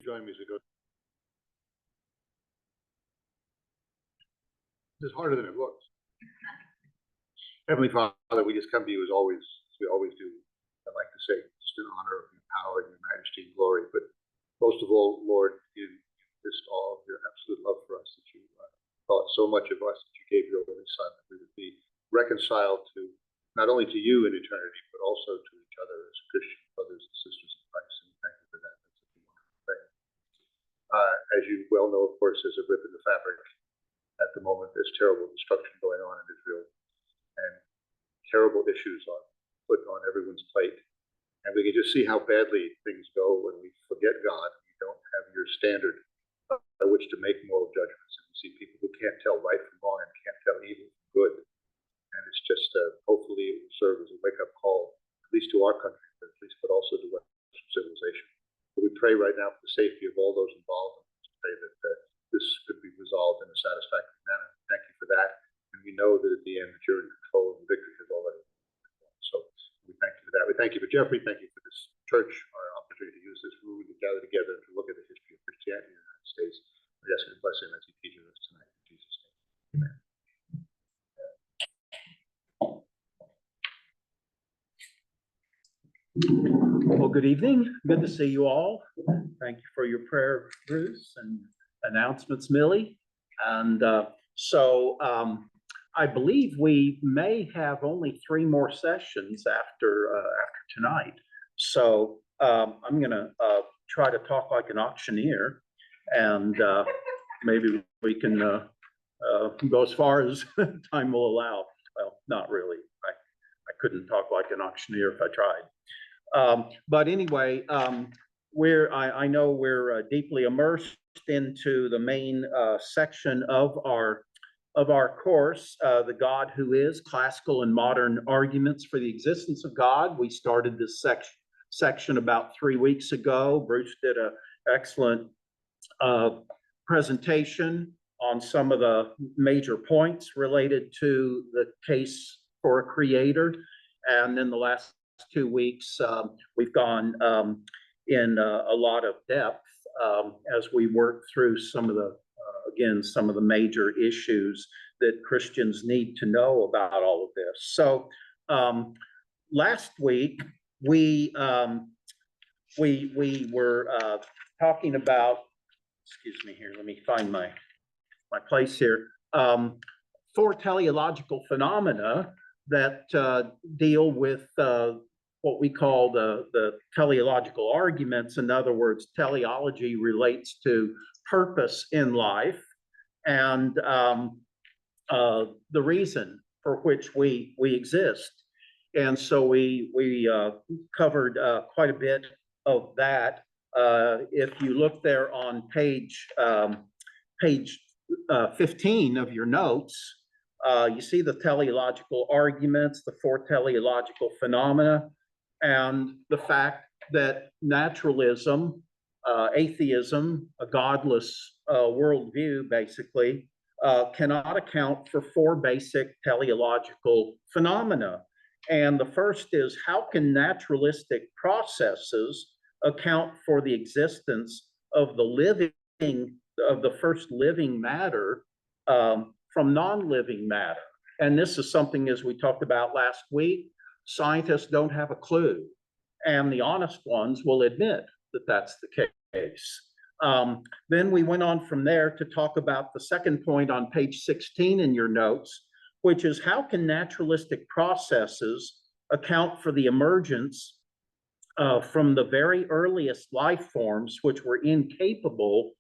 join me as we go. It's harder than it looks. Heavenly Father, we just come to you as always, as we always do. I'd like to say just in honor of your power and your majesty and glory, but most of all, Lord, in just all of your absolute love for us, that you thought so much of us that you gave your only Son, that we would be reconciled to not only to you in eternity, but also to each other as Christian brothers and sisters in Christ. And thank you for that. That's a wonderful thing. As you well know, of course, there's a rip in the fabric at the moment. There's terrible destruction going on in Israel, and terrible issues are put on everyone's plate. And we can just see how badly things go when we forget God. We don't have your standard by which to make moral judgments. And we see people who can't tell right from wrong and can't tell evil from good. And it's just, hopefully it will serve as a wake-up call, at least to our country, but also to Western civilization. But we pray right now for the safety of all those involved. And we pray that this could be resolved in a satisfactory manner. Thank you for that. And we know that at the end that you're in control and the victory has already been won. So we thank you for that. We thank you for Jeffrey. Thank you for this church, our opportunity to use this room to gather together and to look at the history of Christianity in the United States. We ask you to bless him as he teaches us tonight. In Jesus' name. Amen. Well, good evening. Good to see you all. Thank you for your prayer, Bruce, and announcements, Millie. And I believe we may have only 3 more sessions after tonight. So I'm going to try to talk like an auctioneer, and maybe we can go as far as time will allow. Well, not really. I couldn't talk like an auctioneer if I tried. But anyway, I know we're deeply immersed into the main section of our course, The God Who Is, Classical and Modern Arguments for the Existence of God. We started this section about 3 weeks ago. Bruce did an excellent presentation on some of the major points related to the case for a creator. And in the last 2 weeks, we've gone in a lot of depth as we work through some of the major issues that Christians need to know about all of this. So last week we were talking about, excuse me here, let me find my place here, 4 teleological phenomena that deal with what we call the teleological arguments. In other words, teleology relates to purpose in life and the reason for which we exist. And so we covered quite a bit of that. If you look there on page 15 of your notes, you see the teleological arguments, the 4 teleological phenomena, and the fact that naturalism, atheism, a godless worldview, basically, cannot account for 4 basic teleological phenomena. And the first is, how can naturalistic processes account for the existence of the first living matter from non-living matter? And this is something, as we talked about last week, scientists don't have a clue, and the honest ones will admit that that's the case. Then we went on from there to talk about the second point on page 16 in your notes, which is, how can naturalistic processes account for the emergence from the very earliest life forms, which were incapable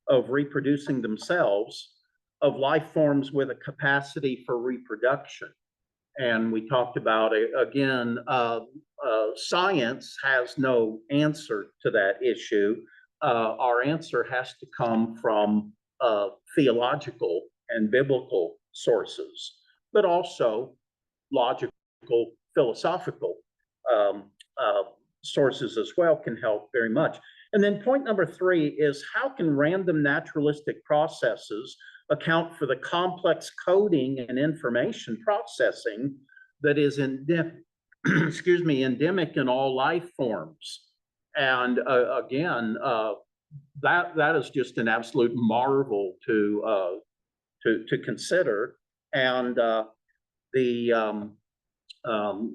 of reproducing themselves, of life forms with a capacity for reproduction? And we talked about it again. Science has no answer to that issue. Our answer has to come from theological and biblical sources, but also logical, philosophical sources as well can help very much. And then point number 3 is, how can random naturalistic processes account for the complex coding and information processing that is endemic in all life forms? And again, that is just an absolute marvel to consider. And the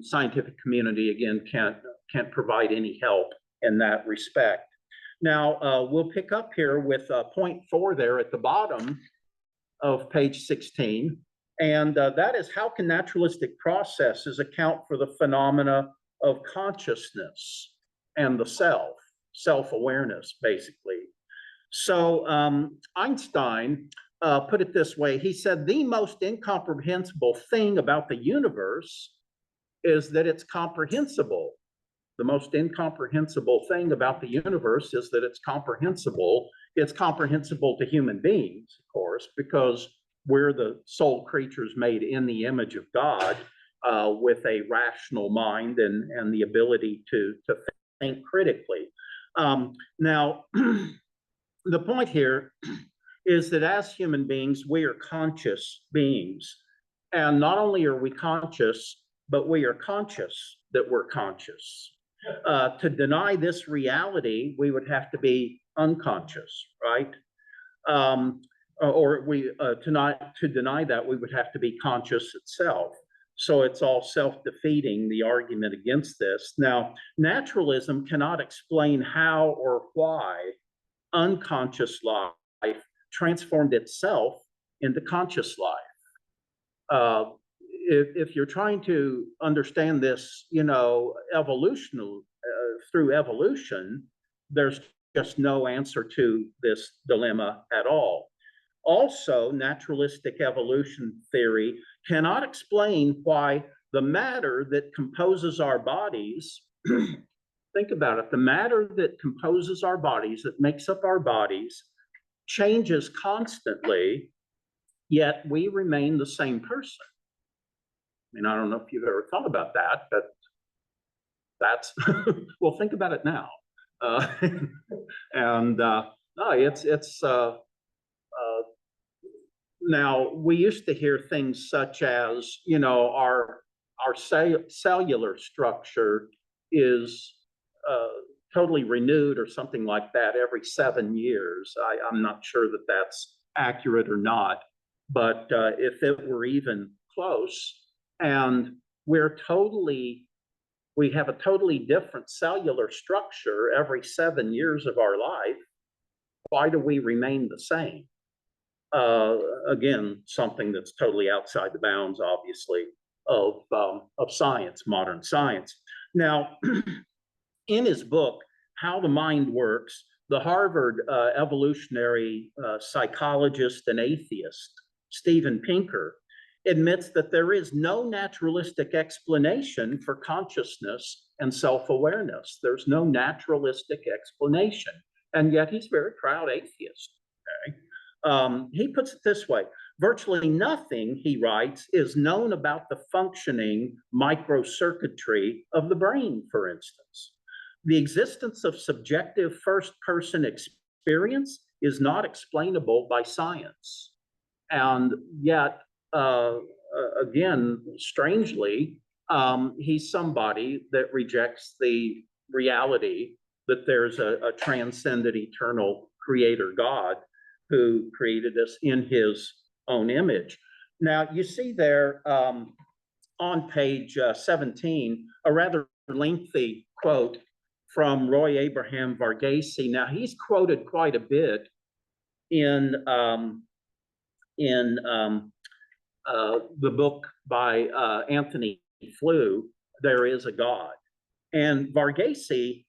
scientific community, again, can't provide any help in that respect. Now, we'll pick up here with point 4 there at the bottom of page 16. And that is, how can naturalistic processes account for the phenomena of consciousness and the self-awareness, basically. So Einstein put it this way. He said, the most incomprehensible thing about the universe is that it's comprehensible. The most incomprehensible thing about the universe is that it's comprehensible. It's comprehensible to human beings, of course, because we're the sole creatures made in the image of God, with a rational mind and the ability to think critically. Now, the point here is that as human beings, we are conscious beings. And not only are we conscious, but we are conscious that we're conscious. To deny this reality, we would have to be unconscious, right? To deny that, we would have to be conscious itself. So it's all self-defeating, the argument against this. Now, naturalism cannot explain how or why unconscious life transformed itself into conscious life. If you're trying to understand this, through evolution, there's just no answer to this dilemma at all. Also, naturalistic evolution theory cannot explain why the matter that composes our bodies, think about it, the matter that composes our bodies, that makes up our bodies, changes constantly, yet we remain the same person. I mean, I don't know if you've ever thought about that, but that's, well, think about it now. No, it's now, we used to hear things such as, our cellular structure is totally renewed or something like that every 7 years. I'm not sure that that's accurate or not, but if it were even close, and we have a totally different cellular structure every 7 years of our life, why do we remain the same? Again, something that's totally outside the bounds, obviously, of science, modern science. Now, in his book, How the Mind Works, the Harvard evolutionary psychologist and atheist, Steven Pinker, admits that there is no naturalistic explanation for consciousness and self-awareness. There's no naturalistic explanation, and yet he's a very proud atheist. Okay? He puts it this way: virtually nothing, he writes, is known about the functioning microcircuitry of the brain, for instance. The existence of subjective first-person experience is not explainable by science. And yet, again, strangely, he's somebody that rejects the reality that there's a transcendent, eternal creator God who created us in his own image. Now, you see there on page 17, a rather lengthy quote from Roy Abraham Varghese. Now, he's quoted quite a bit in the book by Anthony Flew, There Is a God. And Varghese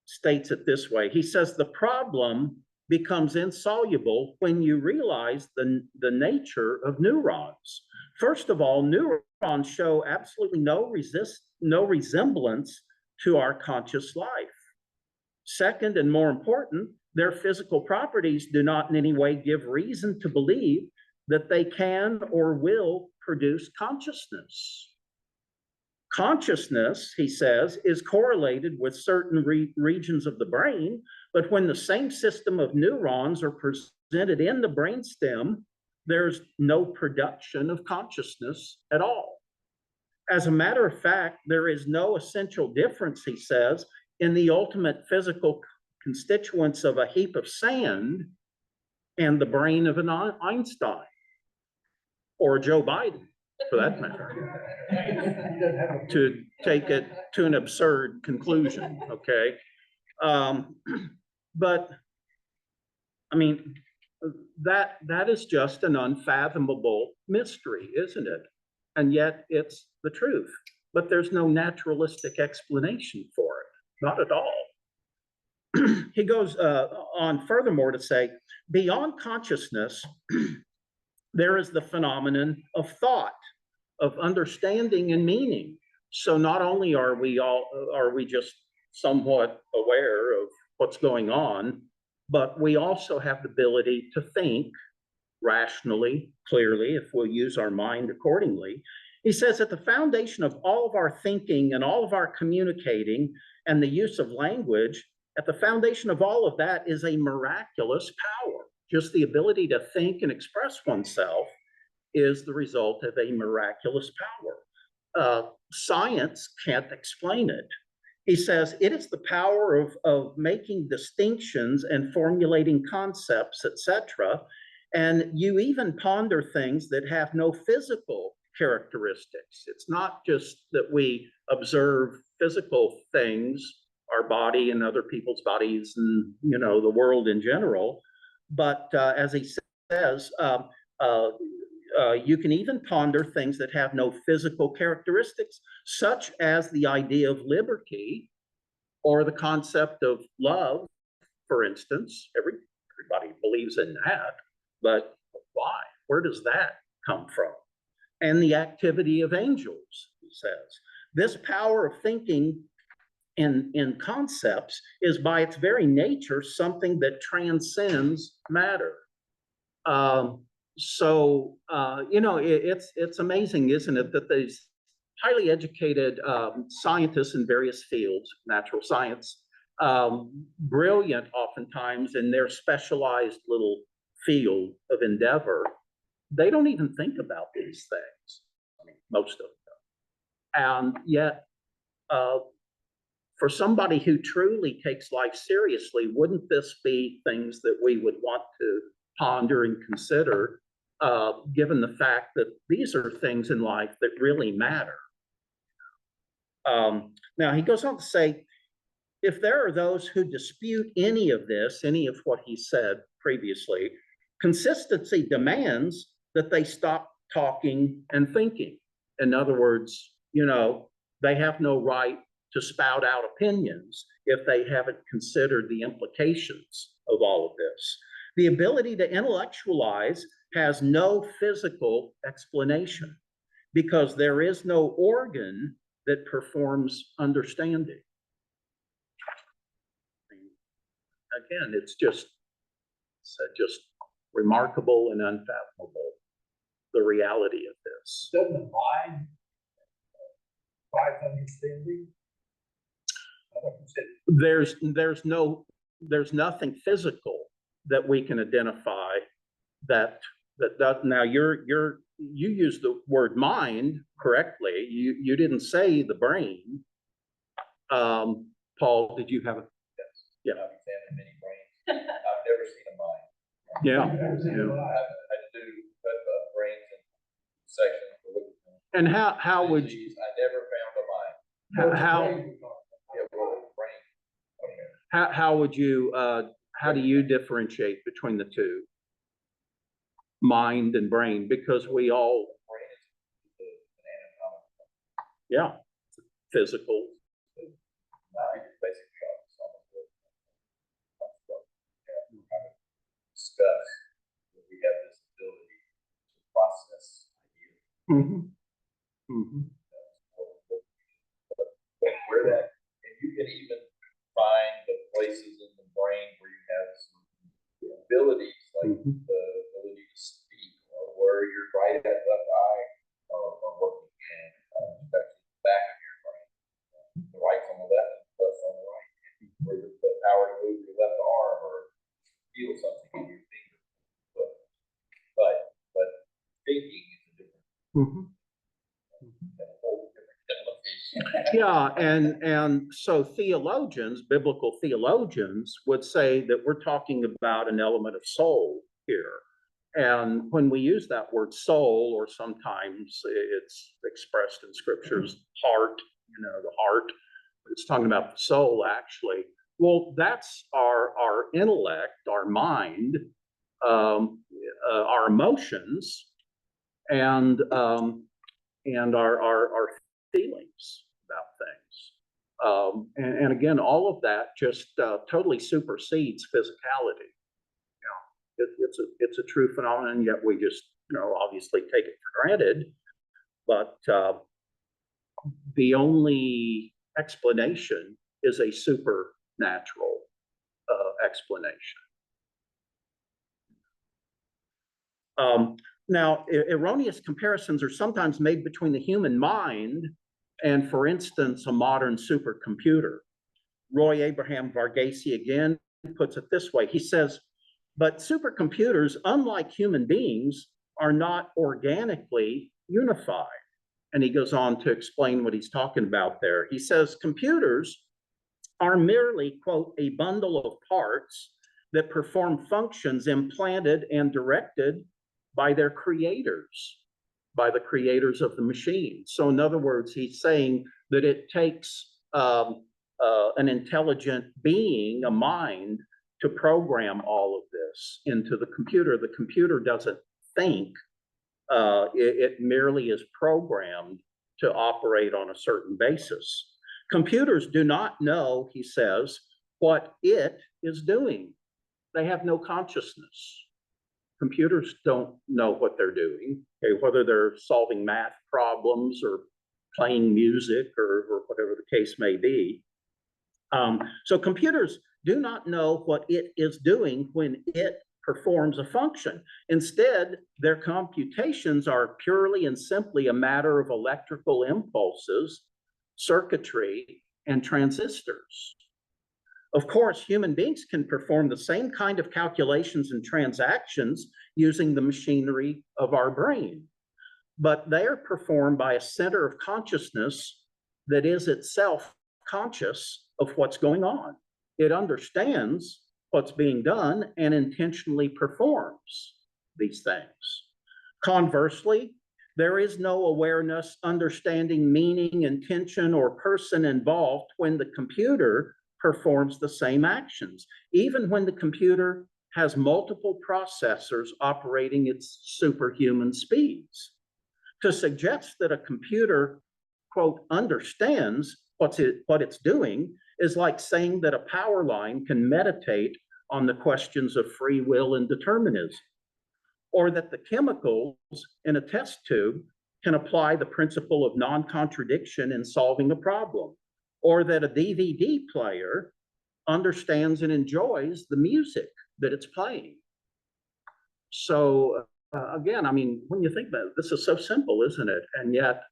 states it this way. He says, the problem becomes insoluble when you realize the nature of neurons. First of all, neurons show absolutely no resemblance to our conscious life. Second, and more important, their physical properties do not in any way give reason to believe that they can or will produce consciousness. Consciousness, he says, is correlated with certain regions of the brain, but when the same system of neurons are presented in the brainstem, there's no production of consciousness at all. As a matter of fact, there is no essential difference, he says, in the ultimate physical constituents of a heap of sand and the brain of an Einstein or Joe Biden, for that matter, to take it to an absurd conclusion, okay? But I mean, that is just an unfathomable mystery, isn't it? And yet it's the truth, but there's no naturalistic explanation for it, not at all. He goes on furthermore to say, beyond consciousness, there is the phenomenon of thought, of understanding and meaning. So not only are we just somewhat aware of what's going on, but we also have the ability to think rationally, clearly, if we'll use our mind accordingly. He says that the foundation of all of our thinking and all of our communicating and the use of language, at the foundation of all of that is a miraculous power. Just the ability to think and express oneself is the result of a miraculous power. Science can't explain it. He says it is the power of making distinctions and formulating concepts, etc. And you even ponder things that have no physical characteristics. It's not just that we observe physical things, our body and other people's bodies and, the world in general. But as he says, you can even ponder things that have no physical characteristics, such as the idea of liberty or the concept of love, for instance. Everybody believes in that, but why? Where does that come from? And the activity of angels, he says. This power of thinking in concepts is by its very nature something that transcends matter. It's amazing, isn't it, that these highly educated scientists in various fields, natural science, brilliant oftentimes in their specialized little field of endeavor, they don't even think about these things. I mean, most of them. And yet, for somebody who truly takes life seriously, wouldn't this be things that we would want to ponder and consider, given the fact that these are things in life that really matter? Now, he goes on to say, if there are those who dispute any of this, any of what he said previously, consistency demands that they stop talking and thinking. In other words, they have no right to spout out opinions if they haven't considered the implications of all of this. The ability to intellectualize has no physical explanation because there is no organ that performs understanding. Again, it's just remarkable and unfathomable, the reality of this. Doesn't the mind provide understanding? There's nothing physical that we can identify that now you use the word mind correctly. You didn't say the brain. Paul, did you have a? Yes. Yeah. I've examined many brains. I've never seen a mind. Yeah. I do brains and sections. And how would I never found a mind. how Yeah, well, brain. Okay. how would you how do you differentiate between the two, mind and brain? Because we all, Brain is an anatomical. yeah, physical. Mind is basically discuss that we have this ability to process ideas. Mm-hmm. Mm-hmm. Where that, and you can even find the places in the brain where you have some abilities, like the ability to speak, or where your right and left eye are working, and the back of your brain. The right's on the left, and the left's on the right. And where the power to move your left arm or feel something in your finger. But thinking is a different, a whole different Yeah, and so theologians, biblical theologians would say that we're talking about an element of soul here. And when we use that word soul, or sometimes it's expressed in scriptures, heart, the heart, it's talking about the soul actually. Well, that's our intellect, our mind, our emotions, and our feelings about things. And again, all of that just totally supersedes physicality. It's a true phenomenon, yet we just obviously take it for granted. But the only explanation is a supernatural explanation. Now, erroneous comparisons are sometimes made between the human mind and, for instance, a modern supercomputer. Roy Abraham Varghese again puts it this way. He says, but supercomputers, unlike human beings, are not organically unified. And he goes on to explain what he's talking about there. He says, computers are merely, quote, a bundle of parts that perform functions implanted and directed by their creators, by the creators of the machine. So in other words, he's saying that it takes an intelligent being, a mind, to program all of this into the computer. The computer doesn't think. It merely is programmed to operate on a certain basis. Computers do not know, he says, what it is doing. They have no consciousness. Computers don't know what they're doing, okay, whether they're solving math problems or playing music or whatever the case may be. So computers do not know what it is doing when it performs a function. Instead, their computations are purely and simply a matter of electrical impulses, circuitry, and transistors. Of course, human beings can perform the same kind of calculations and transactions using the machinery of our brain, but they are performed by a center of consciousness that is itself conscious of what's going on. It understands what's being done and intentionally performs these things. Conversely, there is no awareness, understanding, meaning, intention, or person involved when the computer performs the same actions, even when the computer has multiple processors operating at superhuman speeds. To suggest that a computer, quote, understands what it's doing is like saying that a power line can meditate on the questions of free will and determinism, or that the chemicals in a test tube can apply the principle of non-contradiction in solving a problem, or that a DVD player understands and enjoys the music that it's playing. So again, I mean, when you think about it, this is so simple, isn't it? And yet,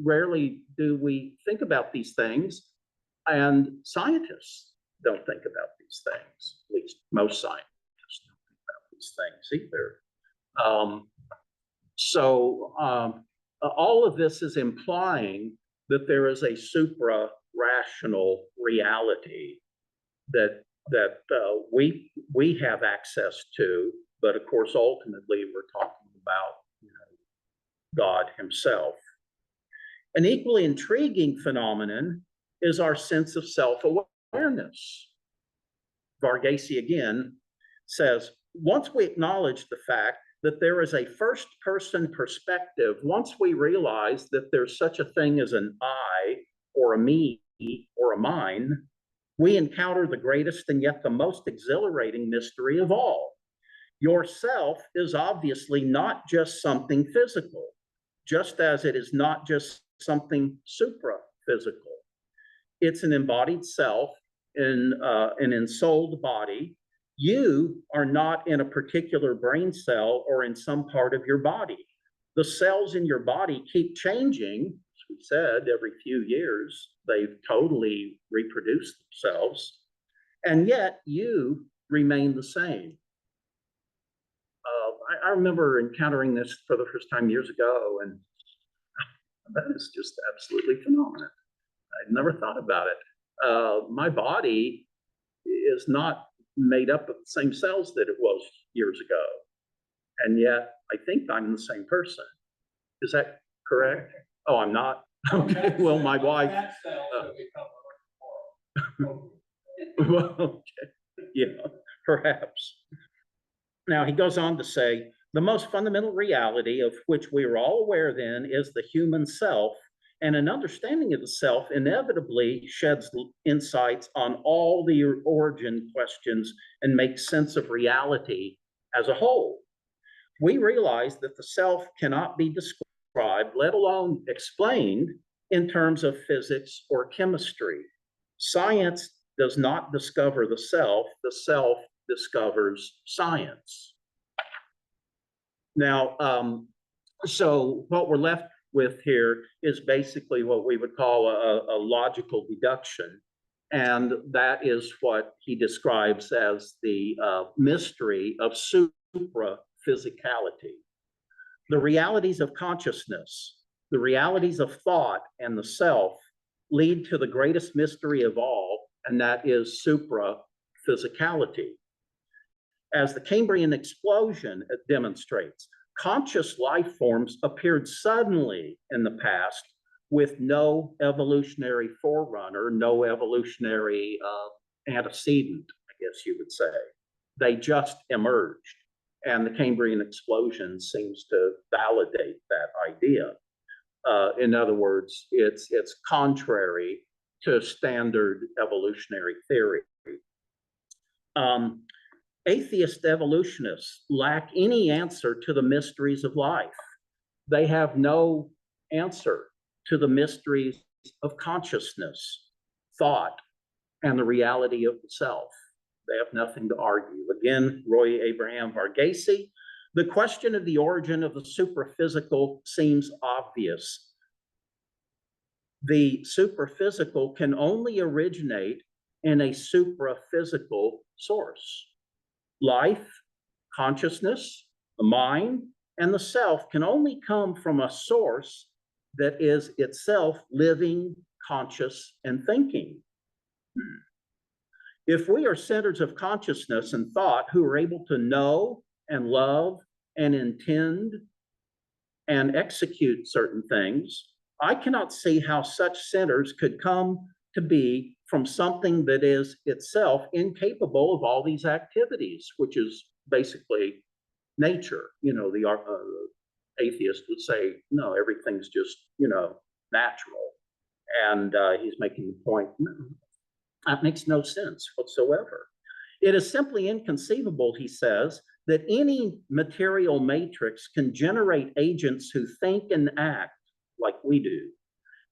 rarely do we think about these things, and scientists don't think about these things. At least most scientists don't think about these things either. All of this is implying that there is a supra-rational reality that we have access to, but of course, ultimately, we're talking about God Himself. An equally intriguing phenomenon is our sense of self-awareness. Varghese again says, once we acknowledge the fact that there is a first-person perspective, once we realize that there's such a thing as an I, or a me, or a mine, we encounter the greatest and yet the most exhilarating mystery of all. Yourself is obviously not just something physical, just as it is not just something supra-physical. It's an embodied self in an ensouled body. You are not in a particular brain cell or in some part of your body. The cells in your body keep changing. As we said, every few years, they've totally reproduced themselves. And yet you remain the same. I remember encountering this for the first time years ago, and That is just absolutely phenomenal. I'd never thought about it. My body is not made up of the same cells that it was years ago. And yet I think I'm the same person. Is that correct? Oh, I'm not? Okay, well, my wife. Well, okay, yeah, perhaps. Now, he goes on to say, the most fundamental reality of which we are all aware then is the human self, and an understanding of the self inevitably sheds insights on all the origin questions and makes sense of reality as a whole. We realize that the self cannot be described, let alone explained, in terms of physics or chemistry. Science does not discover the self discovers science. Now, so what we're left with here is basically what we would call a logical deduction. And that is what he describes as the mystery of supraphysicality. The realities of consciousness, the realities of thought and the self lead to the greatest mystery of all, and that is supraphysicality. As the Cambrian explosion demonstrates, conscious life forms appeared suddenly in the past with no evolutionary forerunner, no evolutionary antecedent, I guess you would say. They just emerged. And the Cambrian explosion seems to validate that idea. In other words, it's contrary to standard evolutionary theory. Atheist evolutionists lack any answer to the mysteries of life. They have no answer to the mysteries of consciousness, thought, and the reality of the self. They have nothing to argue. Again, Roy Abraham Varghese, the question of the origin of the supraphysical seems obvious. The supraphysical can only originate in a supraphysical source. Life, consciousness, the mind, and the self can only come from a source that is itself living, conscious, and thinking. If we are centers of consciousness and thought who are able to know and love and intend and execute certain things, I cannot see how such centers could come to be from something that is itself incapable of all these activities, which is basically nature. You know, the atheist would say, no, everything's just, natural. And he's making the point, no, that makes no sense whatsoever. It is simply inconceivable, he says, that any material matrix can generate agents who think and act like we do.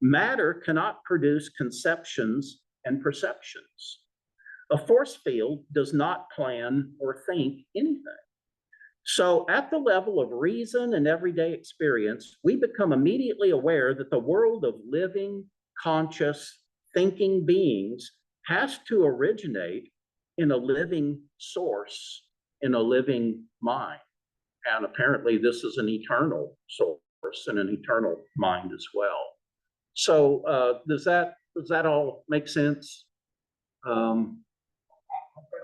Matter cannot produce conceptions and perceptions. A force field does not plan or think anything. So at the level of reason and everyday experience, we become immediately aware that the world of living, conscious, thinking beings has to originate in a living source, in a living mind. And apparently this is an eternal source and an eternal mind as well. So does that all make sense? Lost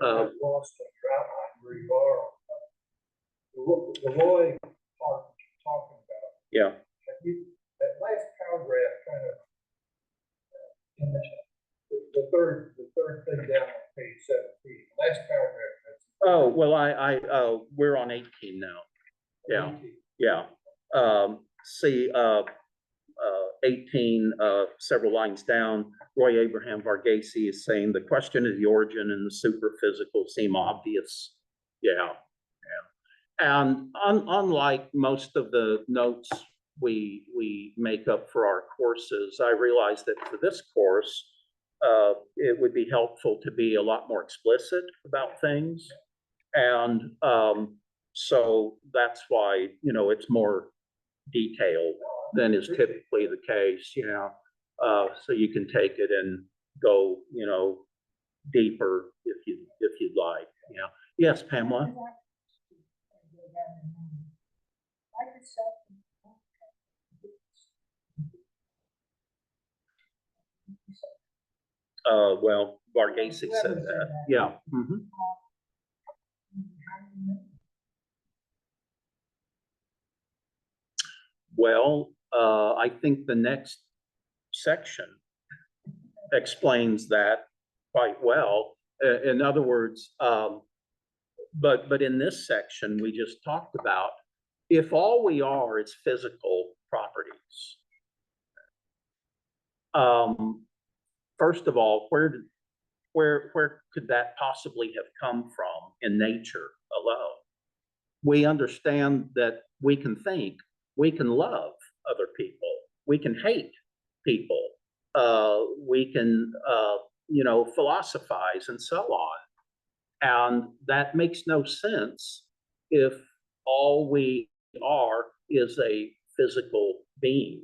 a drought rebar. The Roy part you're talking about. Yeah. That last paragraph kind of in the third thing down on page 17. Last paragraph. Oh well, we're on 18 now. Yeah. 18. Yeah. See, 18, several lines down, Roy Abraham Varghese is saying the question of the origin and the superphysical seem obvious. Yeah, yeah. And unlike most of the notes we make up for our courses, I realize that for this course, it would be helpful to be a lot more explicit about things. And so that's why, it's more detailed than is typically the case, so you can take it and go, deeper if you'd like. Yeah. Yes, Pamela. Well, Varghese said that, yeah. Mhm. Well, I think the next section explains that quite well. In other words, but in this section, we just talked about, if all we are is physical properties, first of all, where could that possibly have come from in nature alone? We understand that we can think, we can love other people, we can hate people, we can, philosophize and so on. And that makes no sense if all we are is a physical being.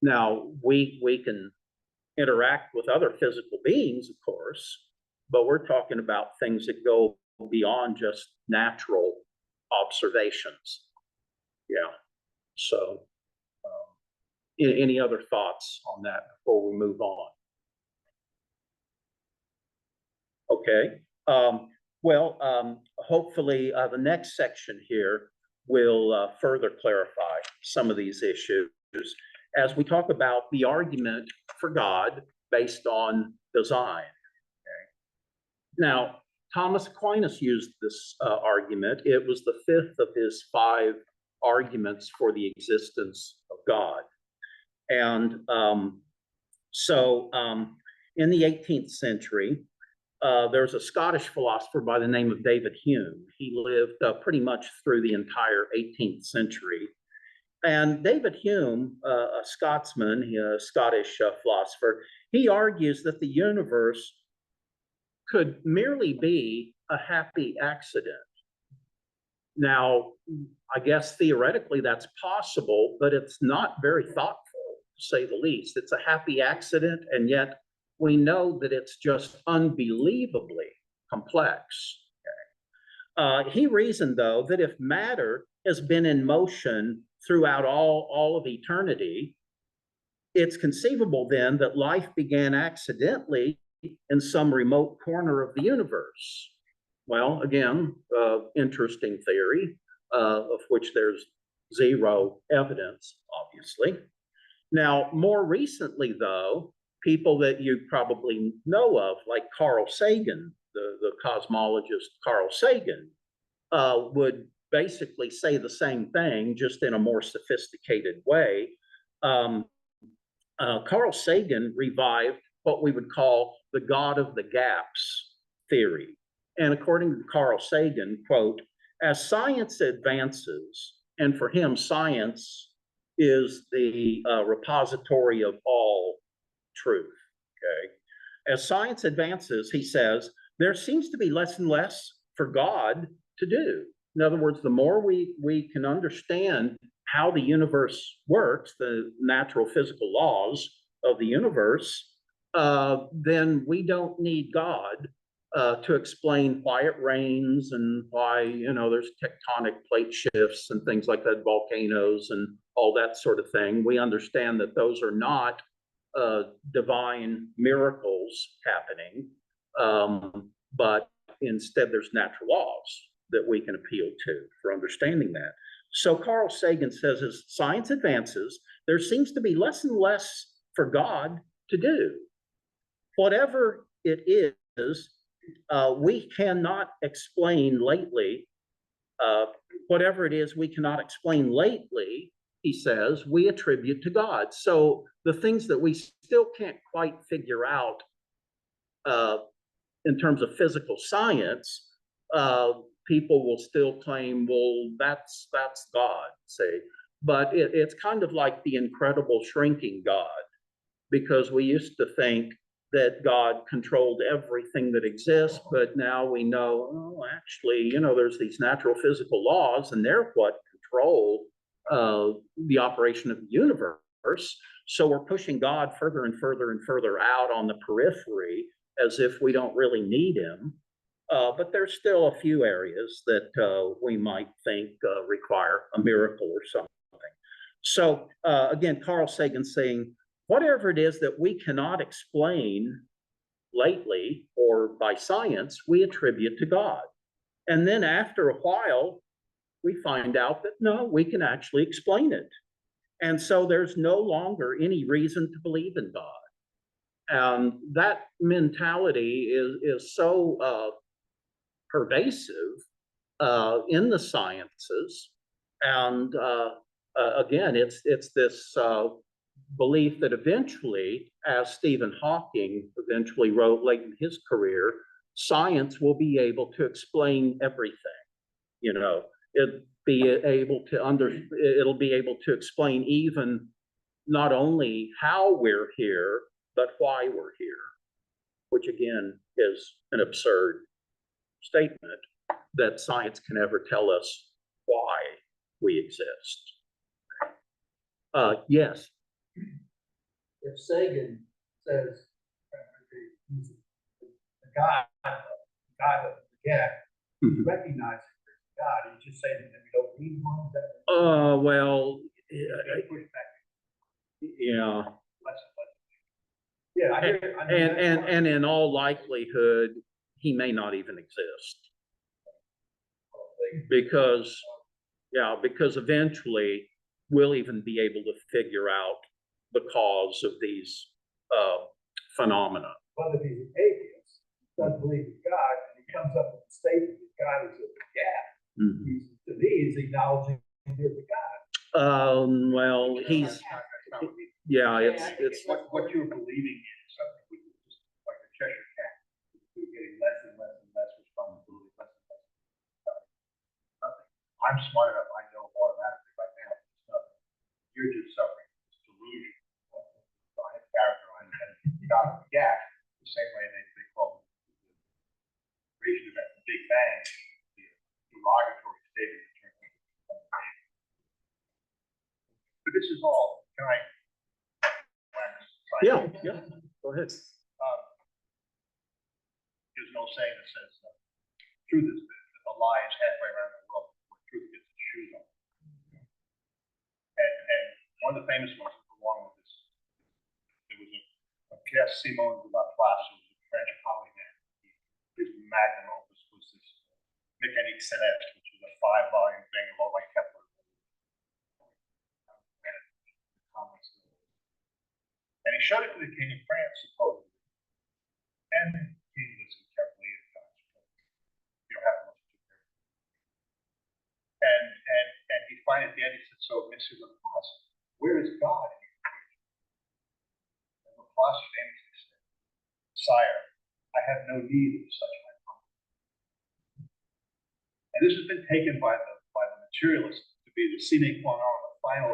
Now, we can interact with other physical beings, of course, but we're talking about things that go beyond just natural observations. Yeah. So, any other thoughts on that before we move on? Okay. Hopefully the next section here will further clarify some of these issues as we talk about the argument for God based on design. Okay. Now, Thomas Aquinas used this argument. It was the fifth of his 5 arguments for the existence of God. And in the 18th century, there's a Scottish philosopher by the name of David Hume. He lived pretty much through the entire 18th century. And David Hume, a Scotsman, a Scottish philosopher, he argues that the universe could merely be a happy accident. Now, I guess theoretically that's possible, but it's not very thoughtful, to say the least. It's a happy accident, and yet we know that it's just unbelievably complex. Okay. He reasoned, though, that if matter has been in motion throughout all of eternity, it's conceivable then that life began accidentally in some remote corner of the universe. Well, again, interesting theory, of which there's zero evidence, obviously. Now, more recently, though, people that you probably know of, like Carl Sagan, the cosmologist Carl Sagan, would basically say the same thing, just in a more sophisticated way. Carl Sagan revived what we would call the God of the gaps theory. And according to Carl Sagan, quote, as science advances, and for him, science is the repository of all truth, okay? As science advances, he says, there seems to be less and less for God to do. In other words, the more we can understand how the universe works, the natural physical laws of the universe, then we don't need God to explain why it rains and why, there's tectonic plate shifts and things like that, volcanoes and all that sort of thing. We understand that those are not divine miracles happening, but instead there's natural laws that we can appeal to for understanding that. So Carl Sagan says, as science advances, there seems to be less and less for God to do. Whatever it is, we cannot explain lately. Whatever it is we cannot explain lately, he says, we attribute to God. So the things that we still can't quite figure out in terms of physical science, people will still claim, well, that's God, say. But it's kind of like the incredible shrinking God, because we used to think that God controlled everything that exists, but now we know, oh, actually, there's these natural physical laws, and they're what control the operation of the universe. So we're pushing God further and further and further out on the periphery, as if we don't really need him. But there's still a few areas that we might think require a miracle or something. So again, Carl Sagan saying, whatever it is that we cannot explain lately or by science, we attribute to God. And then after a while, we find out that no, we can actually explain it. And so there's no longer any reason to believe in God. And that mentality is so pervasive in the sciences. And again, it's this belief that eventually, as Stephen Hawking eventually wrote late in his career, science will be able to explain everything. You know, it'll be able to explain even not only how we're here, but why we're here, which again is an absurd statement that science can ever tell us why we exist. Yes. If Sagan says, he's the God of the gap, Mhm. recognizing there's a God, he's just saying that we don't need one, that Well, they push back yeah. less and less. Yeah, I hear, I know that's part. And in all likelihood, he may not even exist. Because eventually we'll even be able to figure out the cause of these phenomena. But if he's an atheist, doesn't believe in God, and he comes up with a statement that God is a gap, Mhm. to me, he's acknowledging there's a God. Well, That's not what he- yeah, it's What you're believing in is something we just, like a Cheshire cat, we're getting less and less and less responsibility, less and less. Nothing. I'm smart enough, I know automatically right now, it's nothing. You're just suffering this delusion. So I have characterized that God of the gap, the same way they call the creation event, the Big Bang, the derogatory statement in terms of but this is all, can I? yeah. Go ahead. There's no saying that says truth is a lie is halfway around the world before truth gets its shoes on. And one of the famous ones along with this, there was a Pierre Simon de Laplace, who was a French polymath. His magnum opus was this Mécanique Céleste, which was a 5-volume thing about like Kepler. And he showed it to the King of France, supposedly. And the king listened carefully and you don't have to listen too carefully. And he finally at the end he said, so Monsieur Laplace, where is God in your equation? And Laplace famously said, Sire, I have no need of such hypothesis. And this has been taken by the materialists to be the sine qua non, the final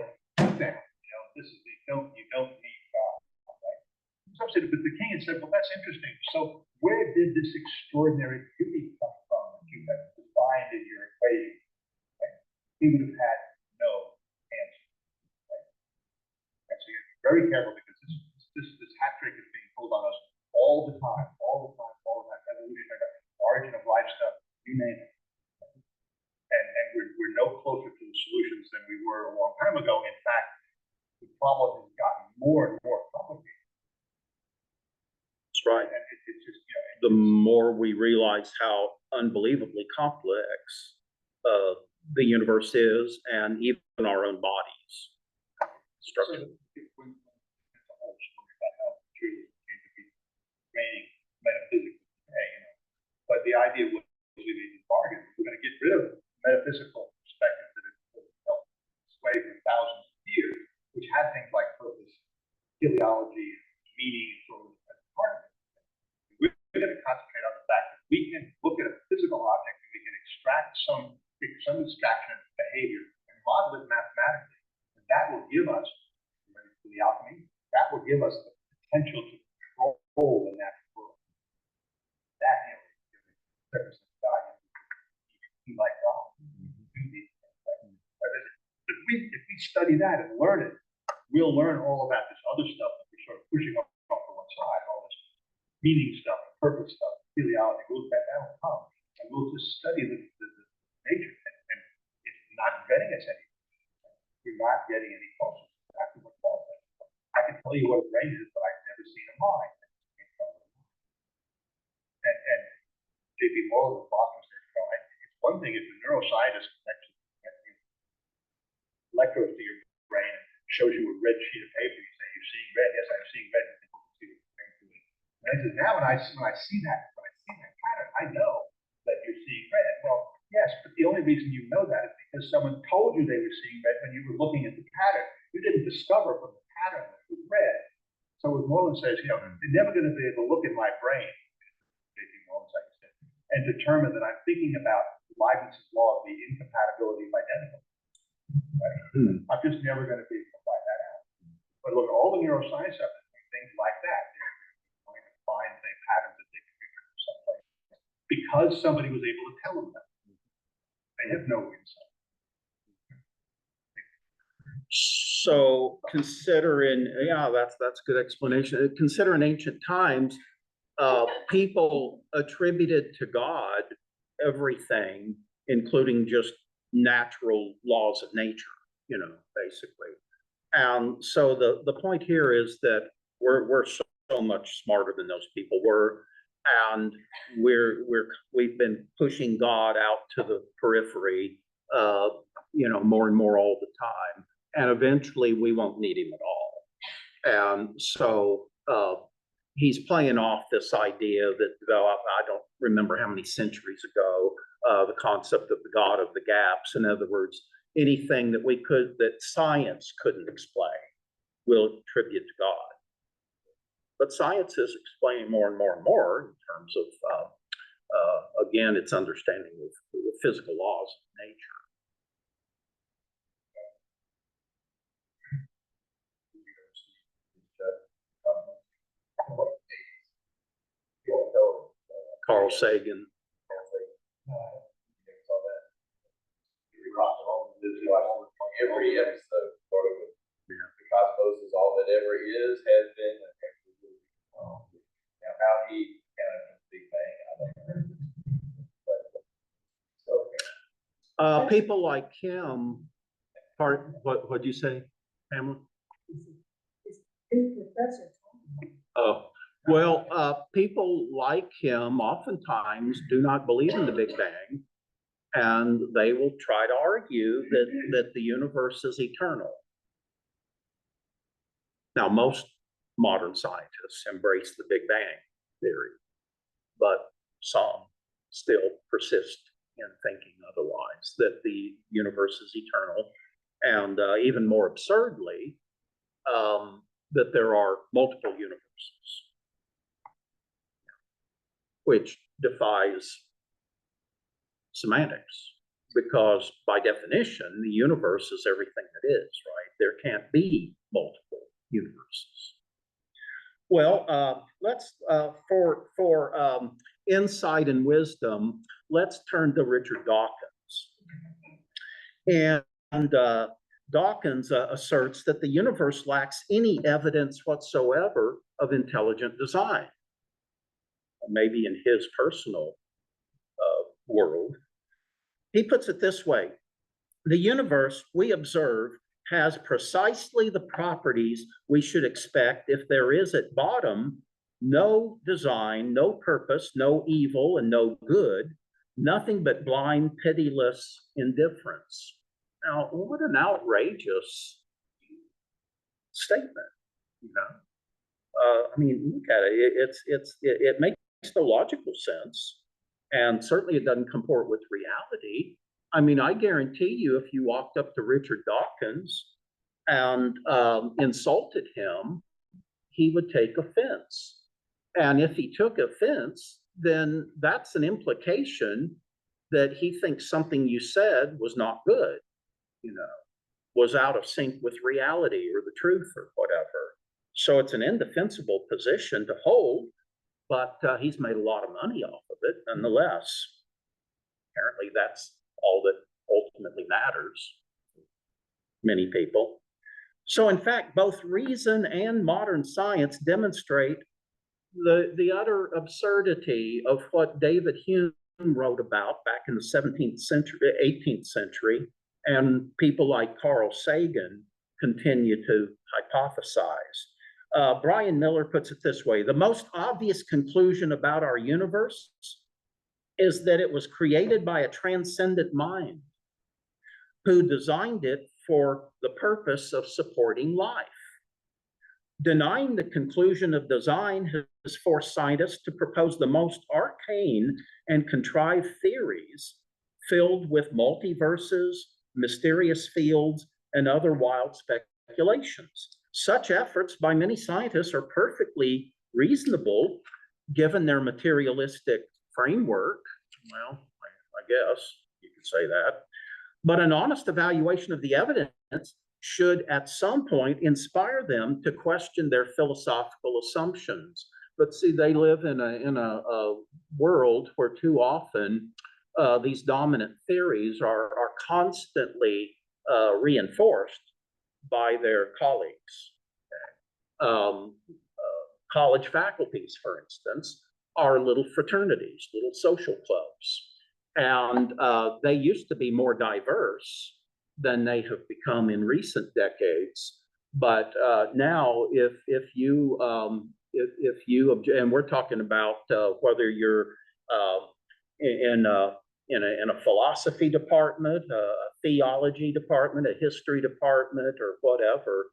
thing. You know, this is you don't need God. But the king had said, well, that's interesting. So where did this extraordinary beauty come from that you have defined in your equation? Right? He would have had no answer. Right? And so you have to be very careful because this hat trick is being pulled on us all the time. Evolutionary, origin of life stuff, you name it. And we're no closer to the solutions than we were a long time ago. In fact, the problem has gotten more and more complicated. That's right. And it's just, The more we realize how unbelievably complex the universe is, and even our own bodies. Structure. It's a whole story about how truth came to be reigning metaphysically today, But the idea was we made a bargain. We're going to get rid of metaphysical perspective that has held sway for thousands of years, which had things like purpose, teleology, meaning, sort of as part of it. We're going to concentrate on the fact that we can look at a physical object and we can extract some abstraction of behavior and model it mathematically. And that will give us, ready for the alchemy, that will give us the potential to control the natural world. That represents God. Be like God. Do these things. Right? If we study that and learn it, we'll learn all about this other stuff that we're sort of pushing off to one side, all this meaning stuff, purpose stuff, teleology. That'll come. And we'll just study the nature. And it's not getting us any. We're not getting any closer. Exactly what Paul said. I can tell you what brain is, but I've never seen a mind. And J.P. Moore, the Boston said, you know, it's one thing if a neuroscientist connects electrodes to your brain and shows you a red sheet of paper, you say, you're seeing red. Yes, I'm seeing red. And I said, now when I see that pattern, I know that you're seeing red. Well, yes, but the only reason you know that is because someone told you they were seeing red when you were looking at the pattern. You didn't discover from the pattern that it was red. So as Moreland says, you know, they're never going to be able to look in my brain, and determine that I'm thinking about Leibniz's law of the incompatibility of identical. Right? I'm just never going to be able to find that out. But look, all the neuroscience stuff is things like that. They're going to find the patterns that they can figure from someplace because somebody was able to tell them that. They have no insight. So considering, yeah, that's a good explanation. Considering ancient times, people attributed to God everything, including just natural laws of nature, you know, basically. And so the point here is that we're so much smarter than those people were, and we've been pushing God out to the periphery, you know, more and more all the time, and eventually we won't need him at all. And so he's playing off this idea that developed, I don't remember how many centuries ago, the concept of the God of the gaps. In other words, anything that science couldn't explain, we'll attribute to God. But science is explaining more and more and more in terms of, again, its understanding of the physical laws of nature. Carl Sagan. Every episode, part of it. Yeah. The cosmos is all that ever is, has been, and ever will be. Now, how he counted the Big Bang, I don't know. People like him, what'd you say, Pamela? Oh, well, people like him oftentimes do not believe in the Big Bang, and they will try to argue that the universe is eternal. Now, most modern scientists embrace the Big Bang theory, but some still persist in thinking otherwise, that the universe is eternal, and even more absurdly, that there are multiple universes, which defies semantics, because by definition, the universe is everything that is, right? There can't be multiple universes. Well, let's, for insight and wisdom, let's turn to Richard Dawkins. And Dawkins asserts that the universe lacks any evidence whatsoever of intelligent design. Maybe in his personal world. He puts it this way: the universe we observe has precisely the properties we should expect if there is at bottom no design, no purpose, no evil, and no good, nothing but blind, pitiless indifference. Now, what an outrageous statement, you know? I mean, look at it. It makes no logical sense, and certainly it doesn't comport with reality. I mean, I guarantee you, if you walked up to Richard Dawkins and insulted him, he would take offense. And if he took offense, then that's an implication that he thinks something you said was not good, you know, was out of sync with reality or the truth or whatever. So it's an indefensible position to hold, but he's made a lot of money off of it nonetheless. Apparently that's all that ultimately matters to many people. So in fact, both reason and modern science demonstrate the utter absurdity of what David Hume wrote about back in the 17th century, 18th century, and people like Carl Sagan continue to hypothesize. Brian Miller puts it this way: the most obvious conclusion about our universe is that it was created by a transcendent mind who designed it for the purpose of supporting life. Denying the conclusion of design has forced scientists to propose the most arcane and contrived theories filled with multiverses, mysterious fields, and other wild speculations. Such efforts by many scientists are perfectly reasonable given their materialistic framework. Well, I guess you could say that. But an honest evaluation of the evidence should at some point inspire them to question their philosophical assumptions. But see, they live in a world where too often these dominant theories are constantly reinforced by their colleagues. College faculties, for instance, are little fraternities, little social clubs. And they used to be more diverse than they have become in recent decades. But now, if you and we're talking about whether you're in a philosophy department, a theology department, a history department, or whatever,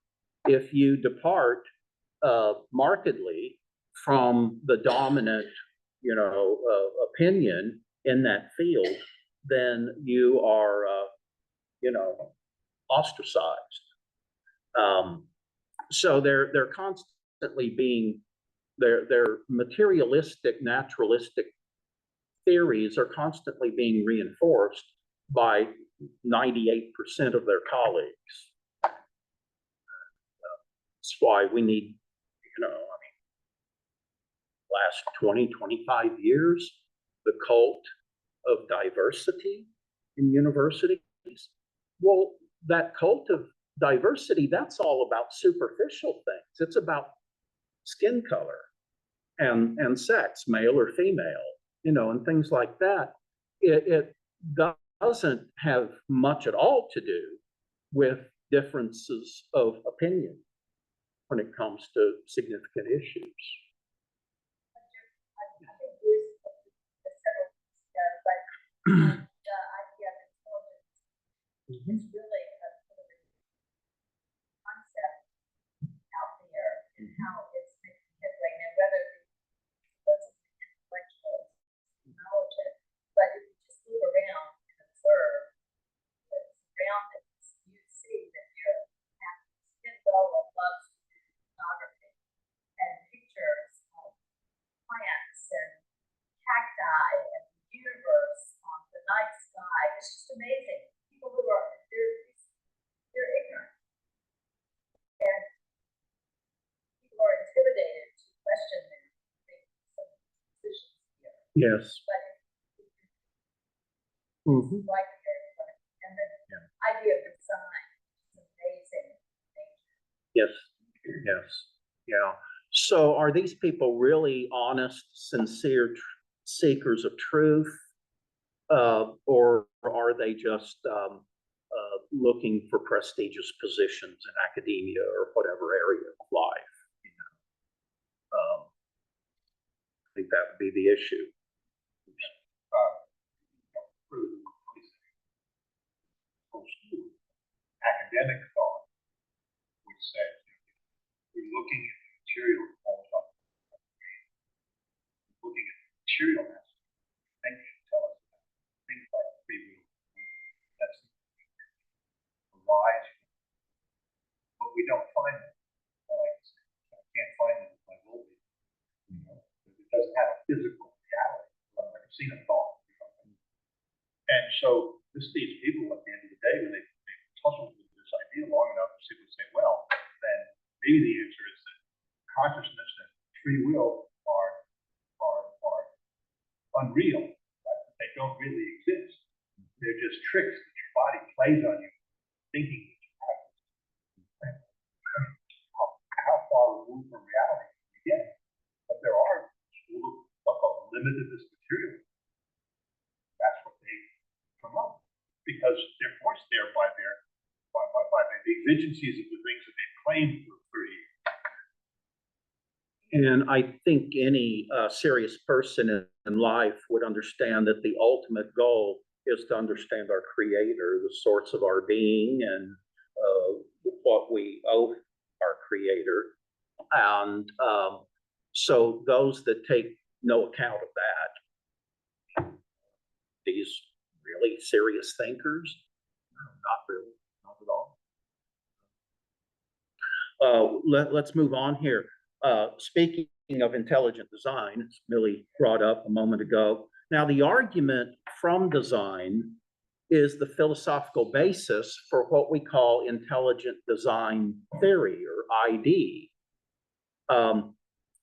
if you depart markedly from the dominant, opinion in that field, then you are, ostracized. So they're constantly being, their materialistic, naturalistic theories are constantly being reinforced by 98% of their colleagues. That's why we need, last 20, 25 years, the cult of diversity in universities. Well, that cult of diversity, that's all about superficial things. It's about skin color and sex, male or female, and things like that. It doesn't have much at all to do with differences of opinion when it comes to significant issues. The idea of intelligence is really a sort of concept out there and how it's making headway. Now, whether it's intellectual knowledge, but if you just look around and observe what's around it, you see that Spinrilla loves to do photography and pictures of plants and cacti and the universe on the night sky. It's just amazing. People who are, they're ignorant. And people are intimidated to question them, make some decisions here. Yes. But Mm-hmm. like everybody. And the idea of design is amazing. Yes, yes, yeah. So are these people really honest, sincere seekers of truth? Or are they just looking for prestigious positions in academia or whatever area of life? I think that would be the issue. Academic thought, which says we're looking at the material looking at the material aspect. Things should tell us about things like free will. That's arise, but we don't find them. I can't find them in my will be. It doesn't have a physical reality. I've never seen a thought. And so these people at the end of the day, when they tussle with this idea long enough, people say, well, then maybe the answer is that consciousness and free will are unreal. Right? They don't really exist. They're just tricks that your body plays on you, thinking that you have. How far removed from reality can you get? But there are schools of limitless material. That's what they promote, because they're forced there by the exigencies of the things that they've claimed for 30 years. And I think any serious person in life would understand that the ultimate goal is to understand our Creator, the source of our being, and what we owe our Creator. And so those that take no account of that, these really serious thinkers, no, not really, not at all. Let's move on here. Speaking of intelligent design, as Millie brought up a moment ago, now the argument from design is the philosophical basis for what we call intelligent design theory, or ID.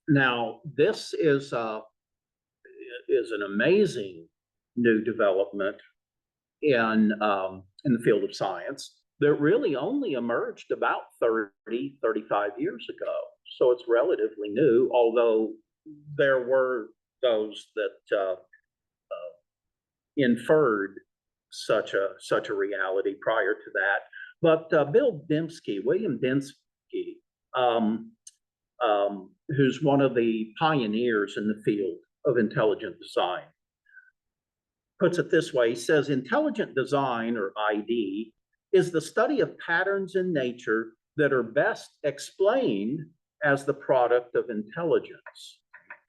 Now, this is an amazing new development in the field of science that really only emerged about 30, 35 years ago. So it's relatively new, although there were those that inferred such a reality prior to that. But William Dembski, who's one of the pioneers in the field of intelligent design, puts it this way. He says, intelligent design, or ID, is the study of patterns in nature that are best explained as the product of intelligence.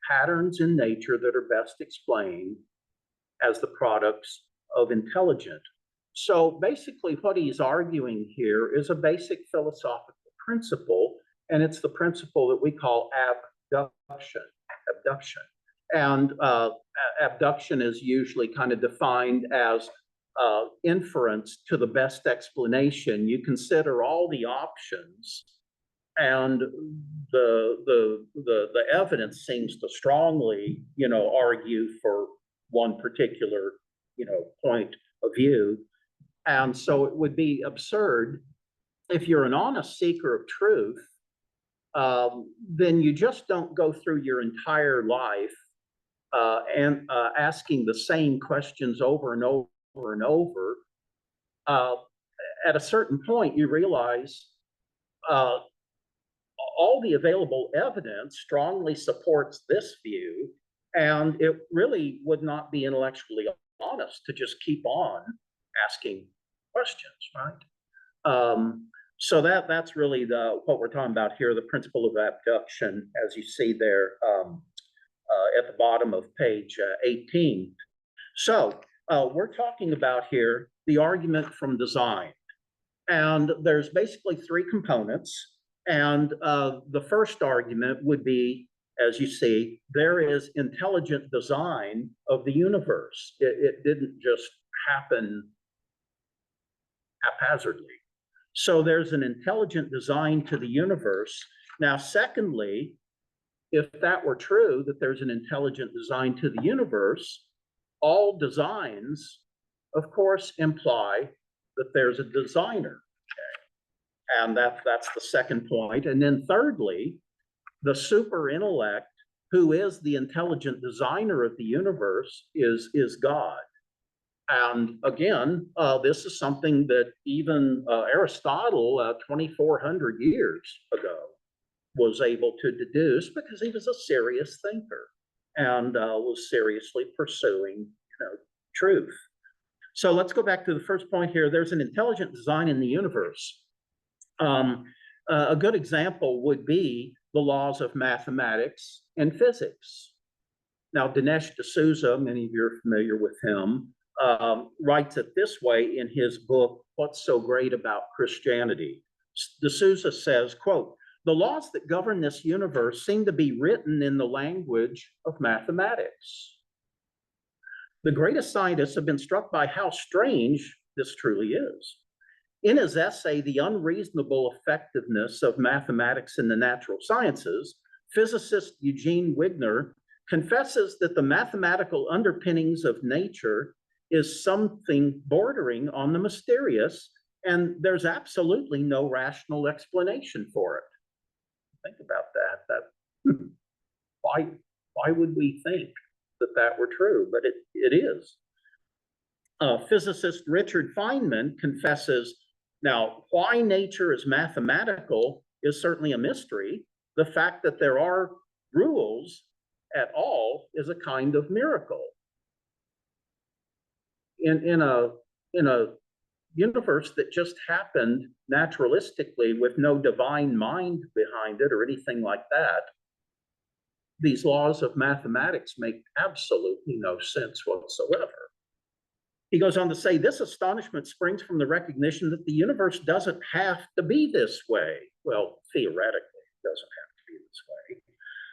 Patterns in nature that are best explained as the products of intelligence. So basically what he's arguing here is a basic philosophical principle, and it's the principle that we call abduction. And abduction is usually kind of defined as inference to the best explanation. You consider all the options, and the evidence seems to strongly, argue for one particular, point of view. And so it would be absurd if you're an honest seeker of truth, then you just don't go through your entire life and asking the same questions over and over and over. At a certain point, you realize all the available evidence strongly supports this view, and it really would not be intellectually honest to just keep on asking questions, right? So that's really what we're talking about here, the principle of abduction, as you see there at the bottom of page 18. So we're talking about here the argument from design. And there's basically three components. And the first argument would be, as you see, there is intelligent design of the universe. It didn't just happen haphazardly. So there's an intelligent design to the universe. Now, secondly, if that were true, that there's an intelligent design to the universe, all designs, of course, imply that there's a designer. Okay? And that's the second point. And then thirdly, the super intellect, who is the intelligent designer of the universe, is God. And again, this is something that even Aristotle, 2,400 years ago, was able to deduce, because he was a serious thinker and was seriously pursuing, truth. So let's go back to the first point here. There's an intelligent design in the universe. A good example would be the laws of mathematics and physics. Now, Dinesh D'Souza, many of you are familiar with him, writes it this way in his book, What's So Great About Christianity? D'Souza says, quote, "The laws that govern this universe seem to be written in the language of mathematics. The greatest scientists have been struck by how strange this truly is." In his essay, The Unreasonable Effectiveness of Mathematics in the Natural Sciences, physicist Eugene Wigner confesses that the mathematical underpinnings of nature is something bordering on the mysterious, and there's absolutely no rational explanation for it. Think about that. Why would we think that were true? But it is. Physicist Richard Feynman confesses, now, why nature is mathematical is certainly a mystery. The fact that there are rules at all is a kind of miracle. In a universe that just happened naturalistically with no divine mind behind it or anything like that, these laws of mathematics make absolutely no sense whatsoever. He goes on to say, this astonishment springs from the recognition that the universe doesn't have to be this way. Well, theoretically, it doesn't have to be this way.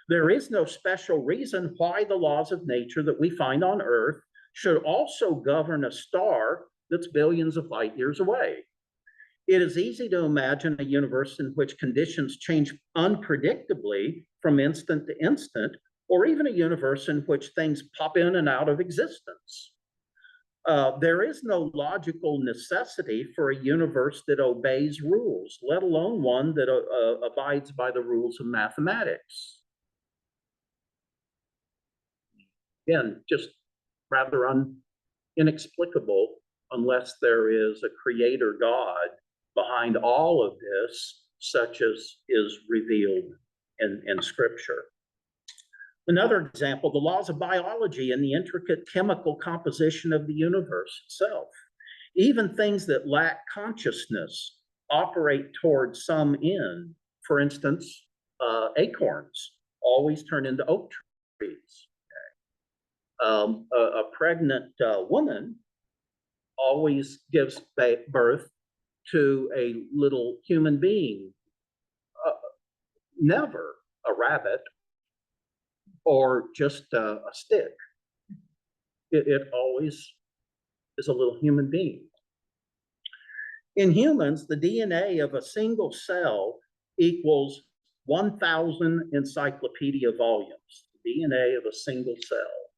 There is no special reason why the laws of nature that we find on Earth should also govern a star that's billions of light years away. It is easy to imagine a universe in which conditions change unpredictably from instant to instant, or even a universe in which things pop in and out of existence. There is no logical necessity for a universe that obeys rules, let alone one that abides by the rules of mathematics. Again, just rather inexplicable unless there is a creator God behind all of this, such as is revealed in Scripture. Another example, the laws of biology and the intricate chemical composition of the universe itself. Even things that lack consciousness operate towards some end. For instance, acorns always turn into oak trees. A pregnant woman always gives birth to a little human being, never a rabbit or just a stick. It always is a little human being. In humans, the DNA of a single cell equals 1,000 encyclopedia volumes. The DNA of a single cell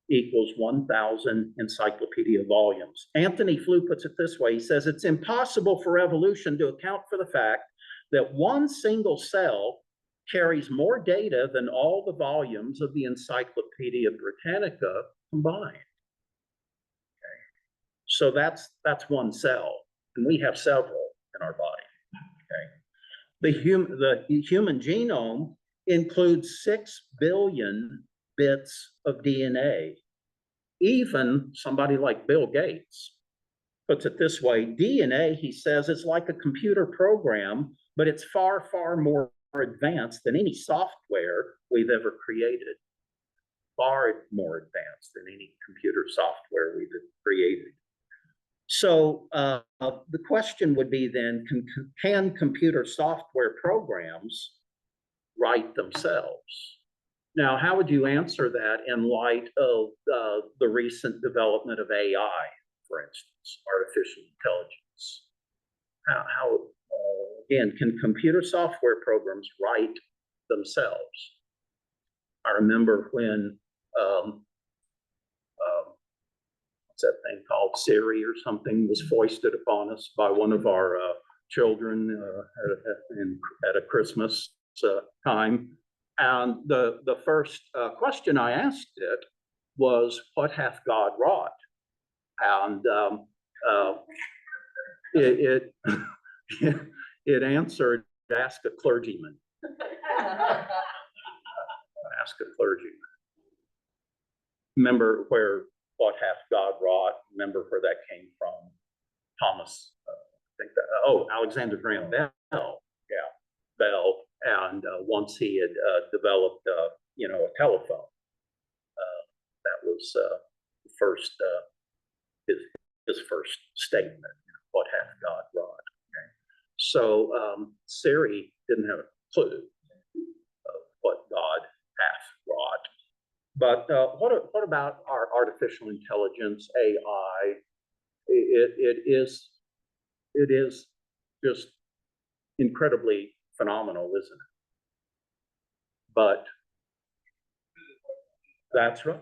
equals 1,000 encyclopedia volumes. Anthony Flew puts it this way. He says, it's impossible for evolution to account for the fact that one single cell carries more data than all the volumes of the Encyclopedia Britannica combined. Okay. So that's one cell, and we have several in our body. Okay. The human genome includes 6 billion bits of DNA. Even somebody like Bill Gates puts it this way, DNA, he says, is like a computer program, but it's far, far more advanced than any software we've ever created. Far more advanced than any computer software we've created. So the question would be then, can computer software programs write themselves? Now, how would you answer that in light of the recent development of AI, for instance, artificial intelligence? How again, can computer software programs write themselves? I remember when, what's that thing called, Siri or something, was foisted upon us by one of our children at a Christmas time. And the first question I asked it was, what hath God wrought? And it answered, ask a clergyman. Ask a clergyman. Remember where what hath God wrought? Remember where that came from? Thomas, I think that, Alexander Graham Bell. Yeah, Bell. And once he had developed, a telephone, that was the first, his first statement, what hath God wrought? Okay. So Siri didn't have a clue of what God hath wrought. But what about our artificial intelligence, AI? It is just incredibly phenomenal, isn't it? But that's right.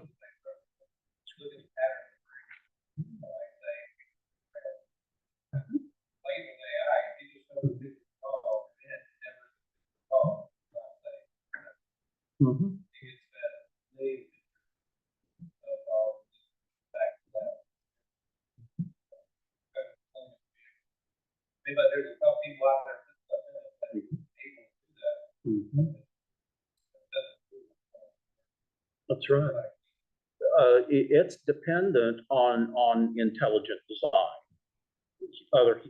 Mm-hmm. But there's a couple people out there that able to do that. Mm-hmm. That's That's right. It's dependent on intelligent design. Other,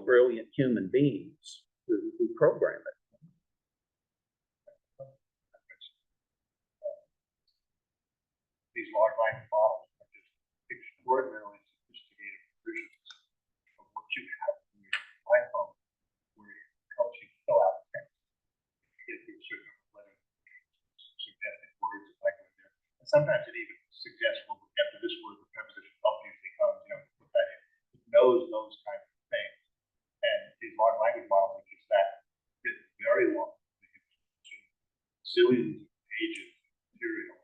brilliant human beings who program it. These large language models are just extraordinarily sophisticated versions of what you have in your iPhone, where it helps you fill out text, get through a certain letter, suggested words like that. And sometimes it even suggests, well, after this word, the preposition of usually comes, put that in. It knows those kinds of things. And these large language models are just that, written very long, zillions of pages of material.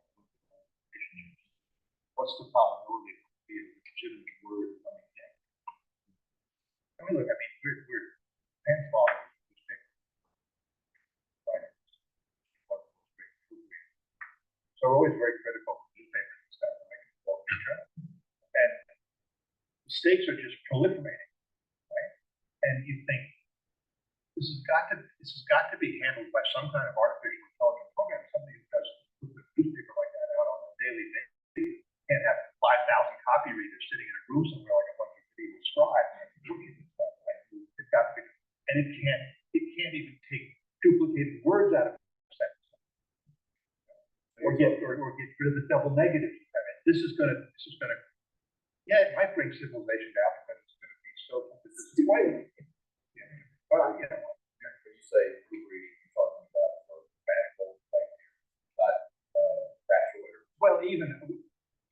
What's the probability of it being a legitimate word coming in? I mean, look, we're fans followers of this paper. Right. So we're always very critical of newspapers and stuff, like Wall Street Journal. And mistakes are just proliferating, right? And you think this has got to be handled by some kind of artificial intelligence program, somebody who does put a newspaper like that out on a daily basis. Can't have 5,000 copy readers sitting in a room somewhere like a bunch of people scribes. It's got to be, and it can't even take duplicated words out of a sentence, or get rid of the double negatives. I mean, this is gonna, yeah, it might bring civilization down because it's gonna be so disappointing. But When you say proofreading, you're talking about for grammatical, like, not factual errors. well, even.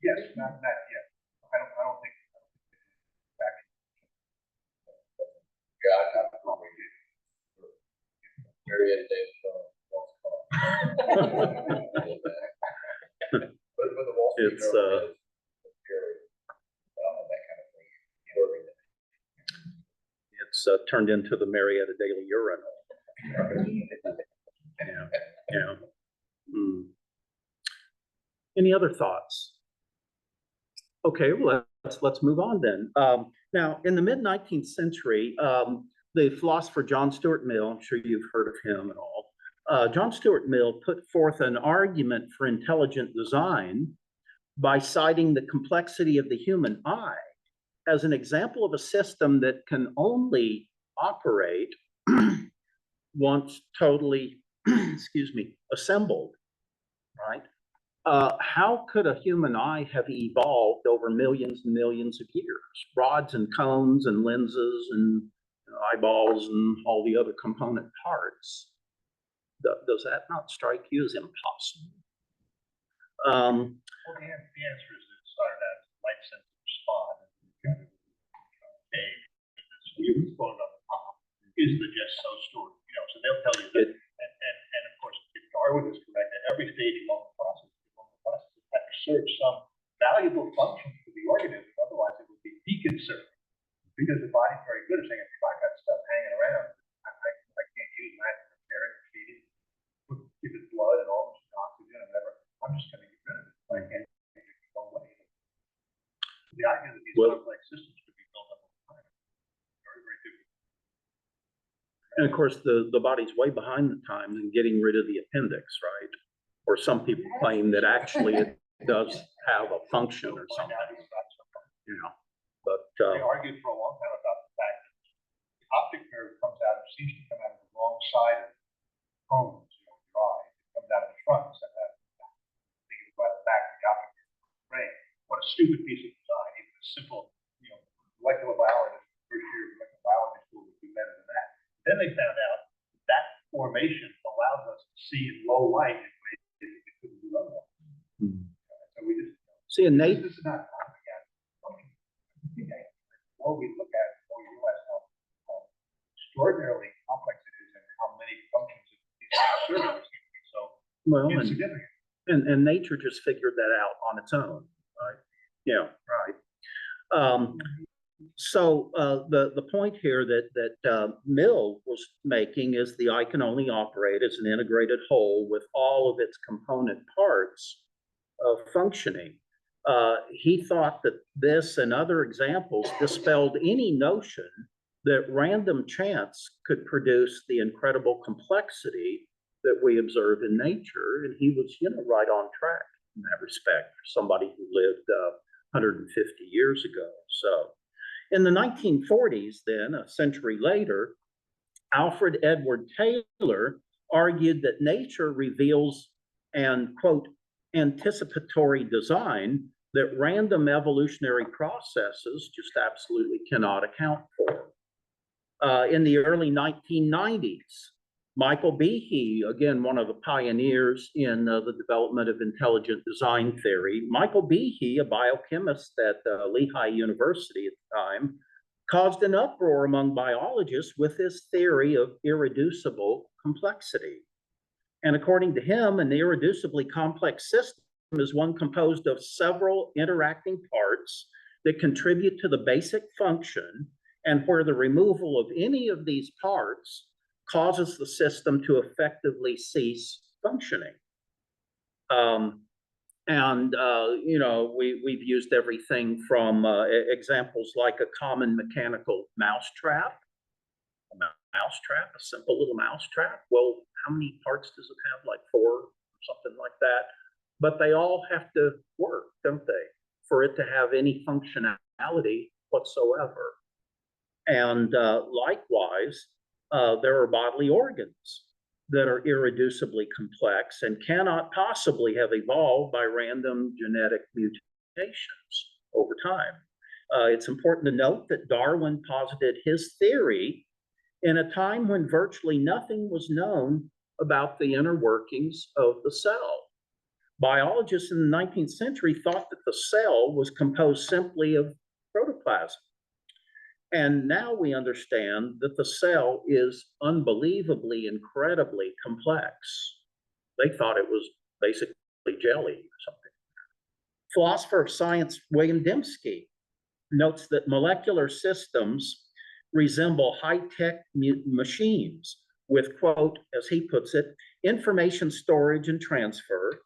Yes, not yet. I don't think. Yeah, I probably did. Marietta Davis, Wall Street. But the Wall Street It's, Journal is very, that kind of thing. It's turned into the Marietta Daily Urinal. Yeah. Any other thoughts? Okay, well, let's move on then. Now, in the mid-19th century, the philosopher John Stuart Mill, I'm sure you've heard of him and all, John Stuart Mill put forth an argument for intelligent design by citing the complexity of the human eye as an example of a system that can only operate once totally, assembled, right? How could a human eye have evolved over millions and millions of years? Rods and cones and lenses and eyeballs and all the other component parts. Does that not strike you as impossible? Well, the answer is that it started out as light sensitive spot. You put it on the top. Is the just so stored? So they'll tell you that. And of course, if Darwin is correct, at every stage along the process had to serve some valuable function for the organism. Otherwise, it would be deconserved. Because the body's very good at saying, if I've got stuff hanging around, I can't use that to repair it, feed it, give it blood and all this oxygen and whatever. I'm just going to get rid of it. I can't make it go away. The idea that these complex systems could be built up over time. Very, very difficult. And of course, the body's way behind the times in getting rid of the appendix, right? Or some people claim that actually it does have a function or something. But they argued for a long time about the fact that the optic nerve seems to come out of the wrong side of the cones, your eye. It comes out of the front instead of thinking by the back of the optic nerve brain. What a stupid piece of design. Even a simple, molecular biologist, first year molecular biology school would do better than that. Then they found out that formation allows us to see in low light in ways that we couldn't do otherwise. So we just see, this is not complicated. The more we look at it, the more we realize how extraordinarily complex it is and how many functions these serve seem to be so insignificant. And nature just figured that out on its own, right? Yeah, right. So the point here that Mill was making is the eye can only operate as an integrated whole with all of its component parts functioning. He thought that this and other examples dispelled any notion that random chance could produce the incredible complexity that we observe in nature, and he was, right on track. in that respect, somebody who lived 150 years ago. So in the 1940s, then, a century later, Alfred Edward Taylor argued that nature reveals an, quote, anticipatory design that random evolutionary processes just absolutely cannot account for. In the early 1990s, Michael Behe, again, one of the pioneers in the development of intelligent design theory, Michael Behe, a biochemist at Lehigh University at the time, caused an uproar among biologists with his theory of irreducible complexity. And according to him, an irreducibly complex system is one composed of several interacting parts that contribute to the basic function, and where the removal of any of these parts causes the system to effectively cease functioning. You know, we've used everything from examples like a common mechanical mousetrap, a simple little mousetrap. Well, how many parts does it have? Like 4 or something like that. But they all have to work, don't they, for it to have any functionality whatsoever. And likewise, there are bodily organs that are irreducibly complex and cannot possibly have evolved by random genetic mutations over time. It's important to note that Darwin posited his theory in a time when virtually nothing was known about the inner workings of the cell. Biologists in the 19th century thought that the cell was composed simply of protoplasm. And now we understand that the cell is unbelievably, incredibly complex. They thought it was basically jelly or something. Philosopher of science William Dembski notes that molecular systems resemble high-tech machines with, quote, as he puts it, information storage and transfer,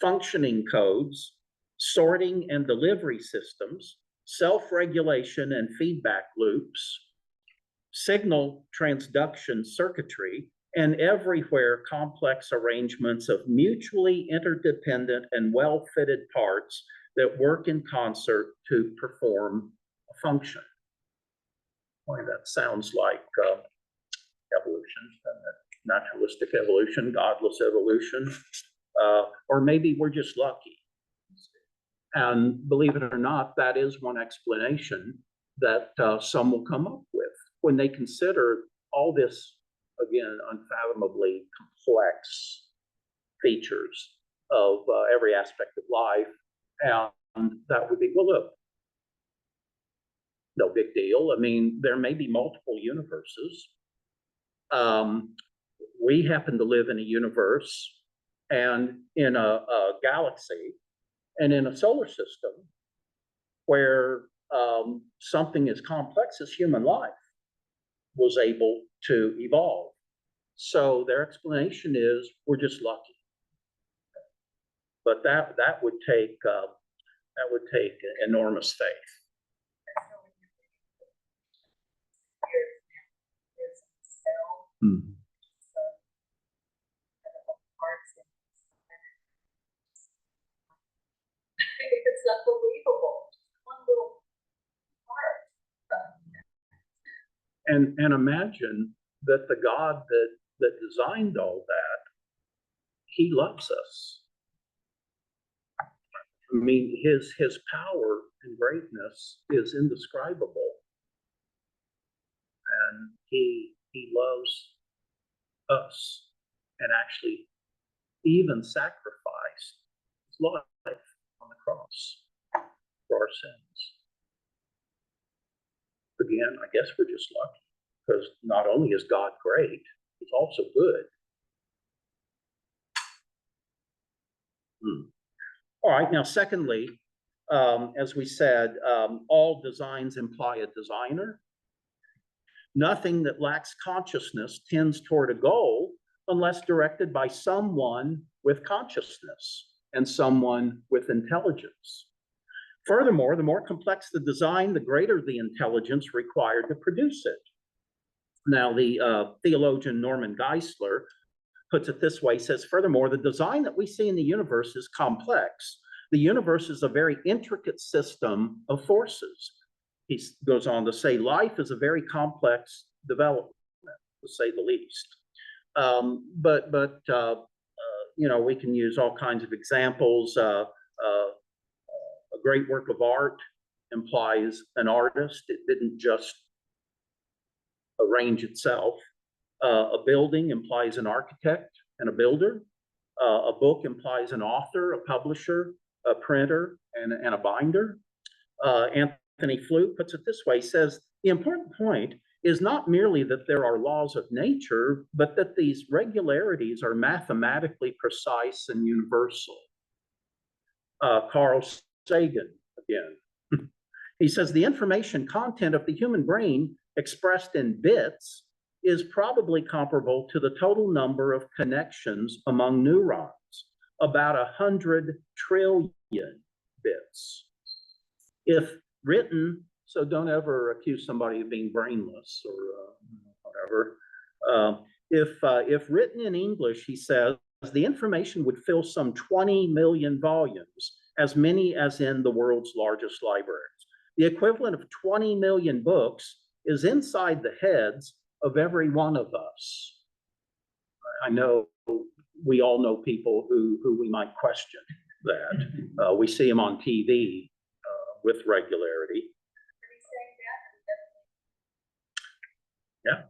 functioning codes, sorting and delivery systems, self-regulation and feedback loops, signal transduction circuitry, and everywhere complex arrangements of mutually interdependent and well-fitted parts that work in concert to perform a function. Boy, that sounds like evolution, naturalistic evolution, godless evolution, or maybe we're just lucky. And believe it or not, that is one explanation that some will come up with when they consider all this, again, unfathomably complex features of every aspect of life. And that would be, well, look, no big deal. I mean, there may be multiple universes. We happen to live in a universe and in a galaxy and in a solar system where something as complex as human life was able to evolve. So their explanation is we're just lucky. But that would take enormous faith. Mm. It's unbelievable. One little part. And imagine that the God that designed all that, he loves us. I mean, his power and greatness is indescribable. And he loves us and actually even sacrificed his life on the cross for our sins. Again, I guess we're just lucky because not only is God great, he's also good. All right, now secondly, as we said, all designs imply a designer. Nothing that lacks consciousness tends toward a goal unless directed by someone with consciousness and someone with intelligence. Furthermore, the more complex the design, the greater the intelligence required to produce it. Now, the theologian Norman Geisler, puts it this way, he says, furthermore, the design that we see in the universe is complex. The universe is a very intricate system of forces. He goes on to say, life is a very complex development, to say the least. You know, we can use all kinds of examples. A great work of art implies an artist. It didn't just arrange itself. A building implies an architect and a builder. A book implies an author, a publisher, a printer, and a binder. Anthony Flew puts it this way, he says, the important point is not merely that there are laws of nature, but that these regularities are mathematically precise and universal. Carl Sagan, again, he says, the information content of the human brain expressed in bits is probably comparable to the total number of connections among neurons, about 100 trillion bits. If written, so don't ever accuse somebody of being brainless or whatever. If written in English, he says, the information would fill some 20 million volumes, as many as in the world's largest libraries. The equivalent of 20 million books is inside the heads of every one of us. I know we all know people who we might question that. We see them on TV with regularity. Yeah.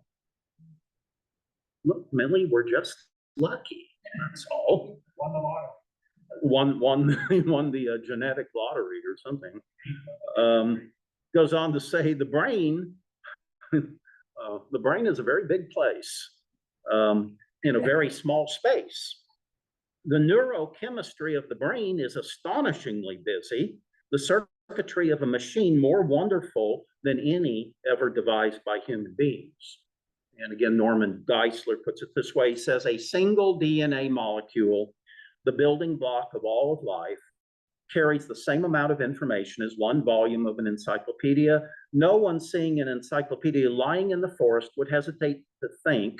Look, Millie, we're just lucky. That's all. Won the lotto. Won the genetic lottery or something. Goes on to say the brain is a very big place in a very small space. The neurochemistry of the brain is astonishingly busy. The circuitry of a machine more wonderful than any ever devised by human beings. And again, Norman Geisler puts it this way. He says, a single DNA molecule, the building block of all of life, carries the same amount of information as one volume of an encyclopedia. No one seeing an encyclopedia lying in the forest would hesitate to think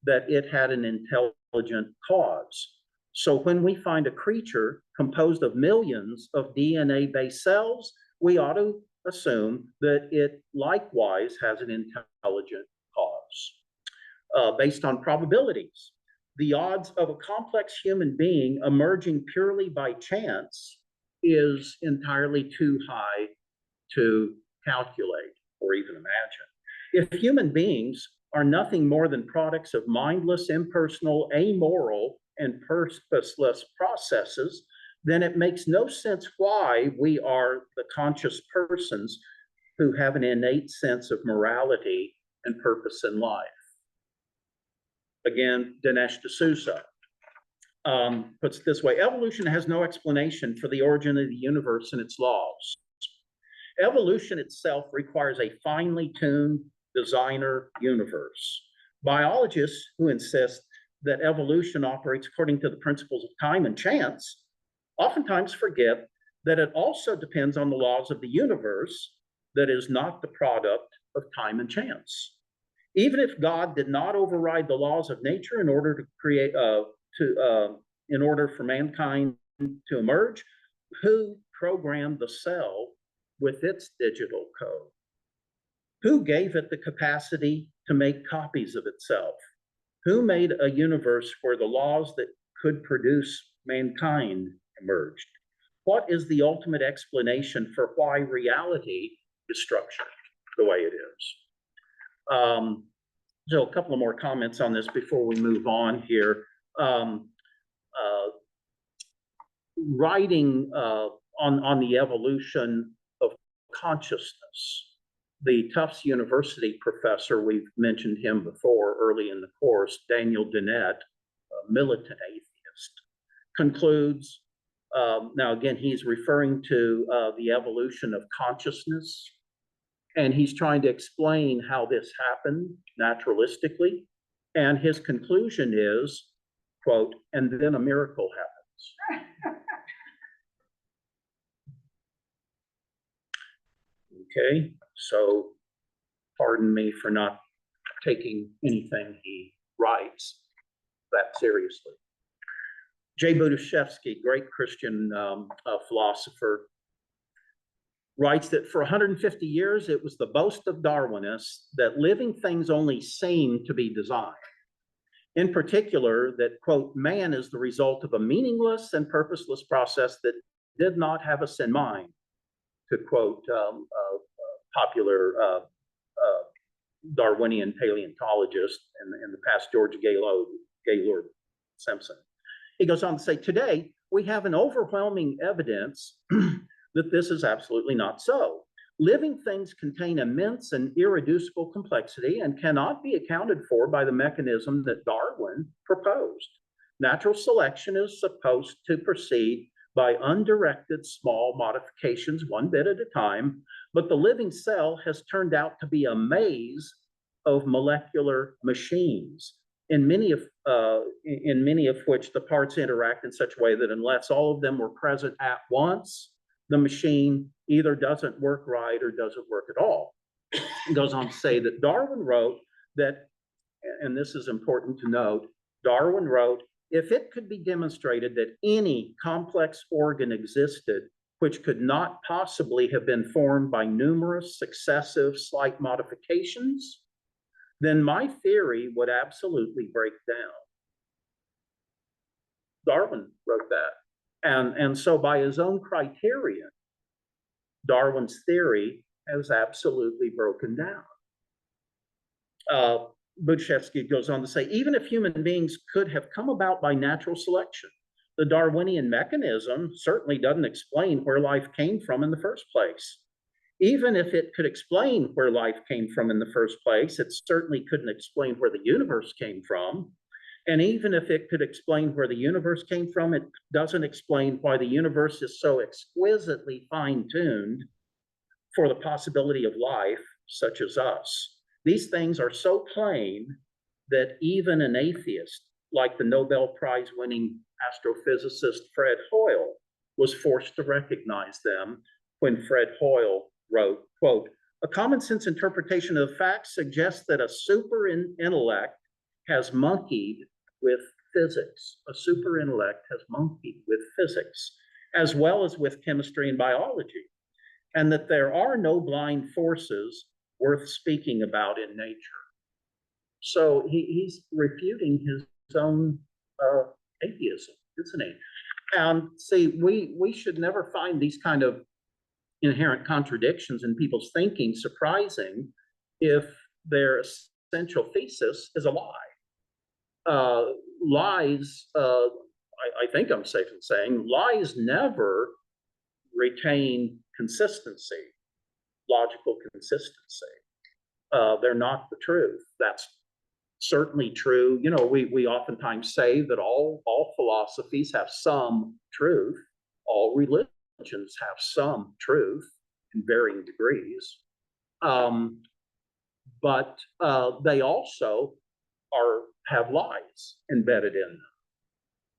that it had an intelligent cause. So when we find a creature composed of millions of DNA-based cells, we ought to assume that it likewise has an intelligent cause. Based on probabilities, the odds of a complex human being emerging purely by chance is entirely too high to calculate or even imagine. If human beings are nothing more than products of mindless, impersonal, amoral, and purposeless processes, then it makes no sense why we are the conscious persons who have an innate sense of morality and purpose in life. Again, Dinesh D'Souza puts it this way, evolution has no explanation for the origin of the universe and its laws. Evolution itself requires a finely tuned designer universe. Biologists who insist that evolution operates according to the principles of time and chance oftentimes forget that it also depends on the laws of the universe that is not the product of time and chance. Even if God did not override the laws of nature in order to create, in order for mankind to emerge, who programmed the cell with its digital code? Who gave it the capacity to make copies of itself? Who made a universe where the laws that could produce mankind emerged? What is the ultimate explanation for why reality is structured the way it is? So a couple of more comments on this before we move on here. Writing on the evolution of consciousness, the Tufts University professor, we've mentioned him before early in the course, Daniel Dennett, a militant atheist, concludes, now again, he's referring to the evolution of consciousness, and he's trying to explain how this happened naturalistically. And his conclusion is, quote, and then a miracle happens. Okay, so pardon me for not taking anything he writes that seriously. J. Budiashevsky, great Christian philosopher, writes that for 150 years, it was the boast of Darwinists that living things only seem to be designed. In particular, that, quote, man is the result of a meaningless and purposeless process that did not have us in mind, to quote popular Darwinian paleontologist in the past, George Gaylord Simpson. He goes on to say, today, we have an overwhelming evidence that this is absolutely not so. Living things contain immense and irreducible complexity and cannot be accounted for by the mechanism that Darwin proposed. Natural selection is supposed to proceed by undirected small modifications, one bit at a time, but the living cell has turned out to be a maze of molecular machines, in many of which the parts interact in such a way that unless all of them were present at once, the machine either doesn't work right or doesn't work at all. It goes on to say that Darwin wrote that, and this is important to note, Darwin wrote, if it could be demonstrated that any complex organ existed which could not possibly have been formed by numerous successive slight modifications, then my theory would absolutely break down. Darwin wrote that. And so by his own criterion, Darwin's theory has absolutely broken down. Budiashevsky goes on to say, even if human beings could have come about by natural selection, the Darwinian mechanism certainly doesn't explain where life came from in the first place. Even if it could explain where life came from in the first place, it certainly couldn't explain where the universe came from. And even if it could explain where the universe came from, it doesn't explain why the universe is so exquisitely fine-tuned for the possibility of life such as us. These things are so plain that even an atheist, like the Nobel Prize-winning astrophysicist Fred Hoyle, was forced to recognize them when Fred Hoyle wrote, quote, a common sense interpretation of the facts suggests that a super intellect has monkeyed with physics. A super intellect has monkeyed with physics, as well as with chemistry and biology, and that there are no blind forces worth speaking about in nature. So he's refuting his own atheism, isn't he? And see, we should never find these kind of inherent contradictions in people's thinking surprising if their essential thesis is a lie. Lies, I think I'm safe in saying, lies never retain consistency, logical consistency. They're not the truth. That's certainly true. You know, we oftentimes say that all philosophies have some truth. All religions have some truth in varying degrees. But they also have lies embedded in them.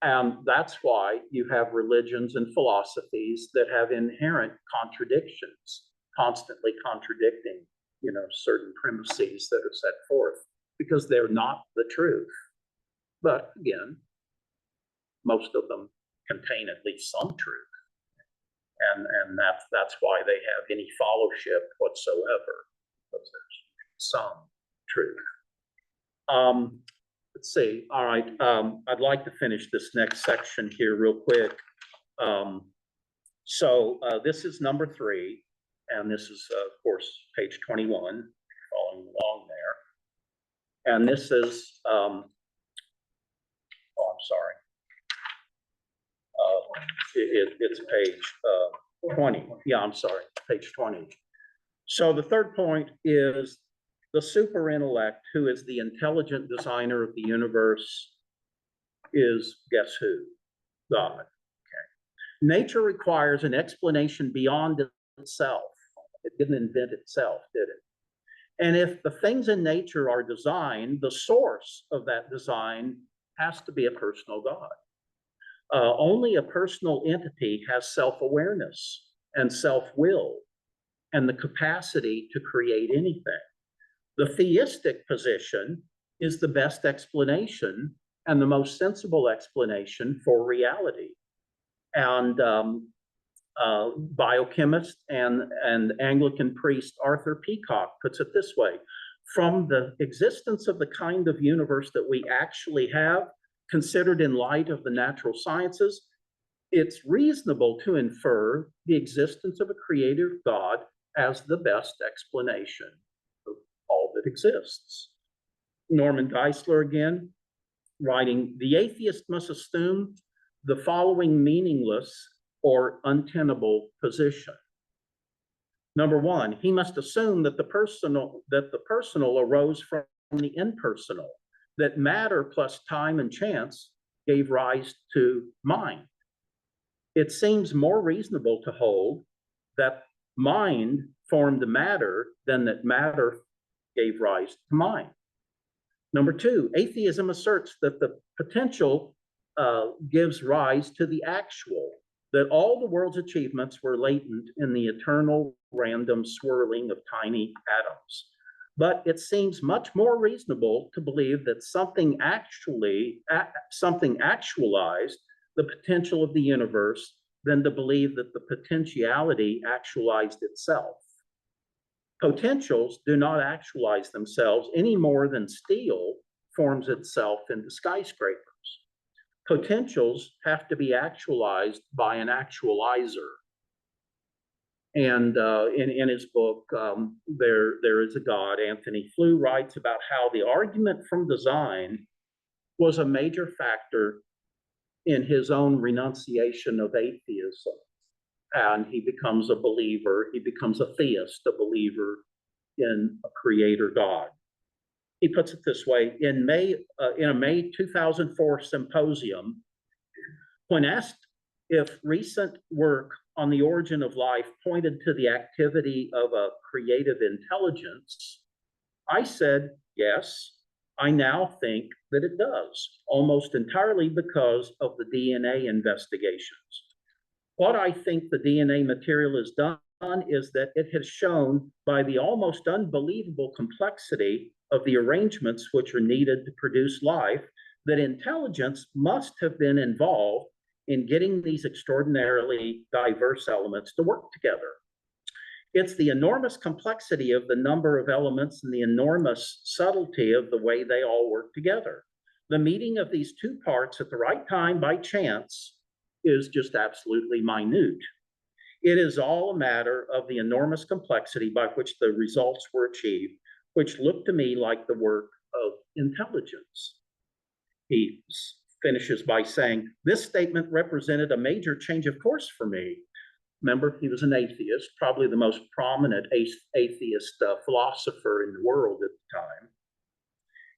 And that's why you have religions and philosophies that have inherent contradictions, constantly contradicting, you know, certain premises that are set forth, because they're not the truth. But again, most of them contain at least some truth. And that's why they have any fellowship whatsoever, because there's some truth. Let's see. All right. I'd like to finish this next section here real quick. So this is number 3, and this is, of course, page 21, following along there. And this is, oh, I'm sorry. It's page 20. Yeah, I'm sorry, page 20. So the third point is the super intellect, who is the intelligent designer of the universe, is, guess who? God. Okay. Nature requires an explanation beyond itself. It didn't invent itself, did it? And if the things in nature are designed, the source of that design has to be a personal God. Only a personal entity has self-awareness and self-will and the capacity to create anything. The theistic position is the best explanation and the most sensible explanation for reality. And biochemist and Anglican priest Arthur Peacock puts it this way: from the existence of the kind of universe that we actually have, considered in light of the natural sciences, it's reasonable to infer the existence of a creator God as the best explanation of all that exists. Norman Geisler again, writing, the atheist must assume the following meaningless or untenable position. Number one, he must assume that the personal arose from the impersonal, that matter plus time and chance gave rise to mind. It seems more reasonable to hold that mind formed matter than that matter gave rise to mind. Number two, atheism asserts that the potential gives rise to the actual, that all the world's achievements were latent in the eternal random swirling of tiny atoms. But it seems much more reasonable to believe that something actualized the potential of the universe than to believe that the potentiality actualized itself. Potentials do not actualize themselves any more than steel forms itself into skyscrapers. Potentials have to be actualized by an actualizer. And in his book, There is a God, Anthony Flew writes about how the argument from design was a major factor in his own renunciation of atheism. And he becomes a believer, he becomes a theist, a believer in a creator God. He puts it this way: in a May 2004 symposium, when asked if recent work on the origin of life pointed to the activity of a creative intelligence, I said, yes, I now think that it does, almost entirely because of the DNA investigations. What I think the DNA material has done is that it has shown, by the almost unbelievable complexity of the arrangements which are needed to produce life, that intelligence must have been involved in getting these extraordinarily diverse elements to work together. It's the enormous complexity of the number of elements and the enormous subtlety of the way they all work together. The meeting of these two parts at the right time by chance is just absolutely minute. It is all a matter of the enormous complexity by which the results were achieved, which look to me like the work of intelligence. He finishes by saying, this statement represented a major change of course for me. Remember, he was an atheist, probably the most prominent atheist philosopher in the world at the time.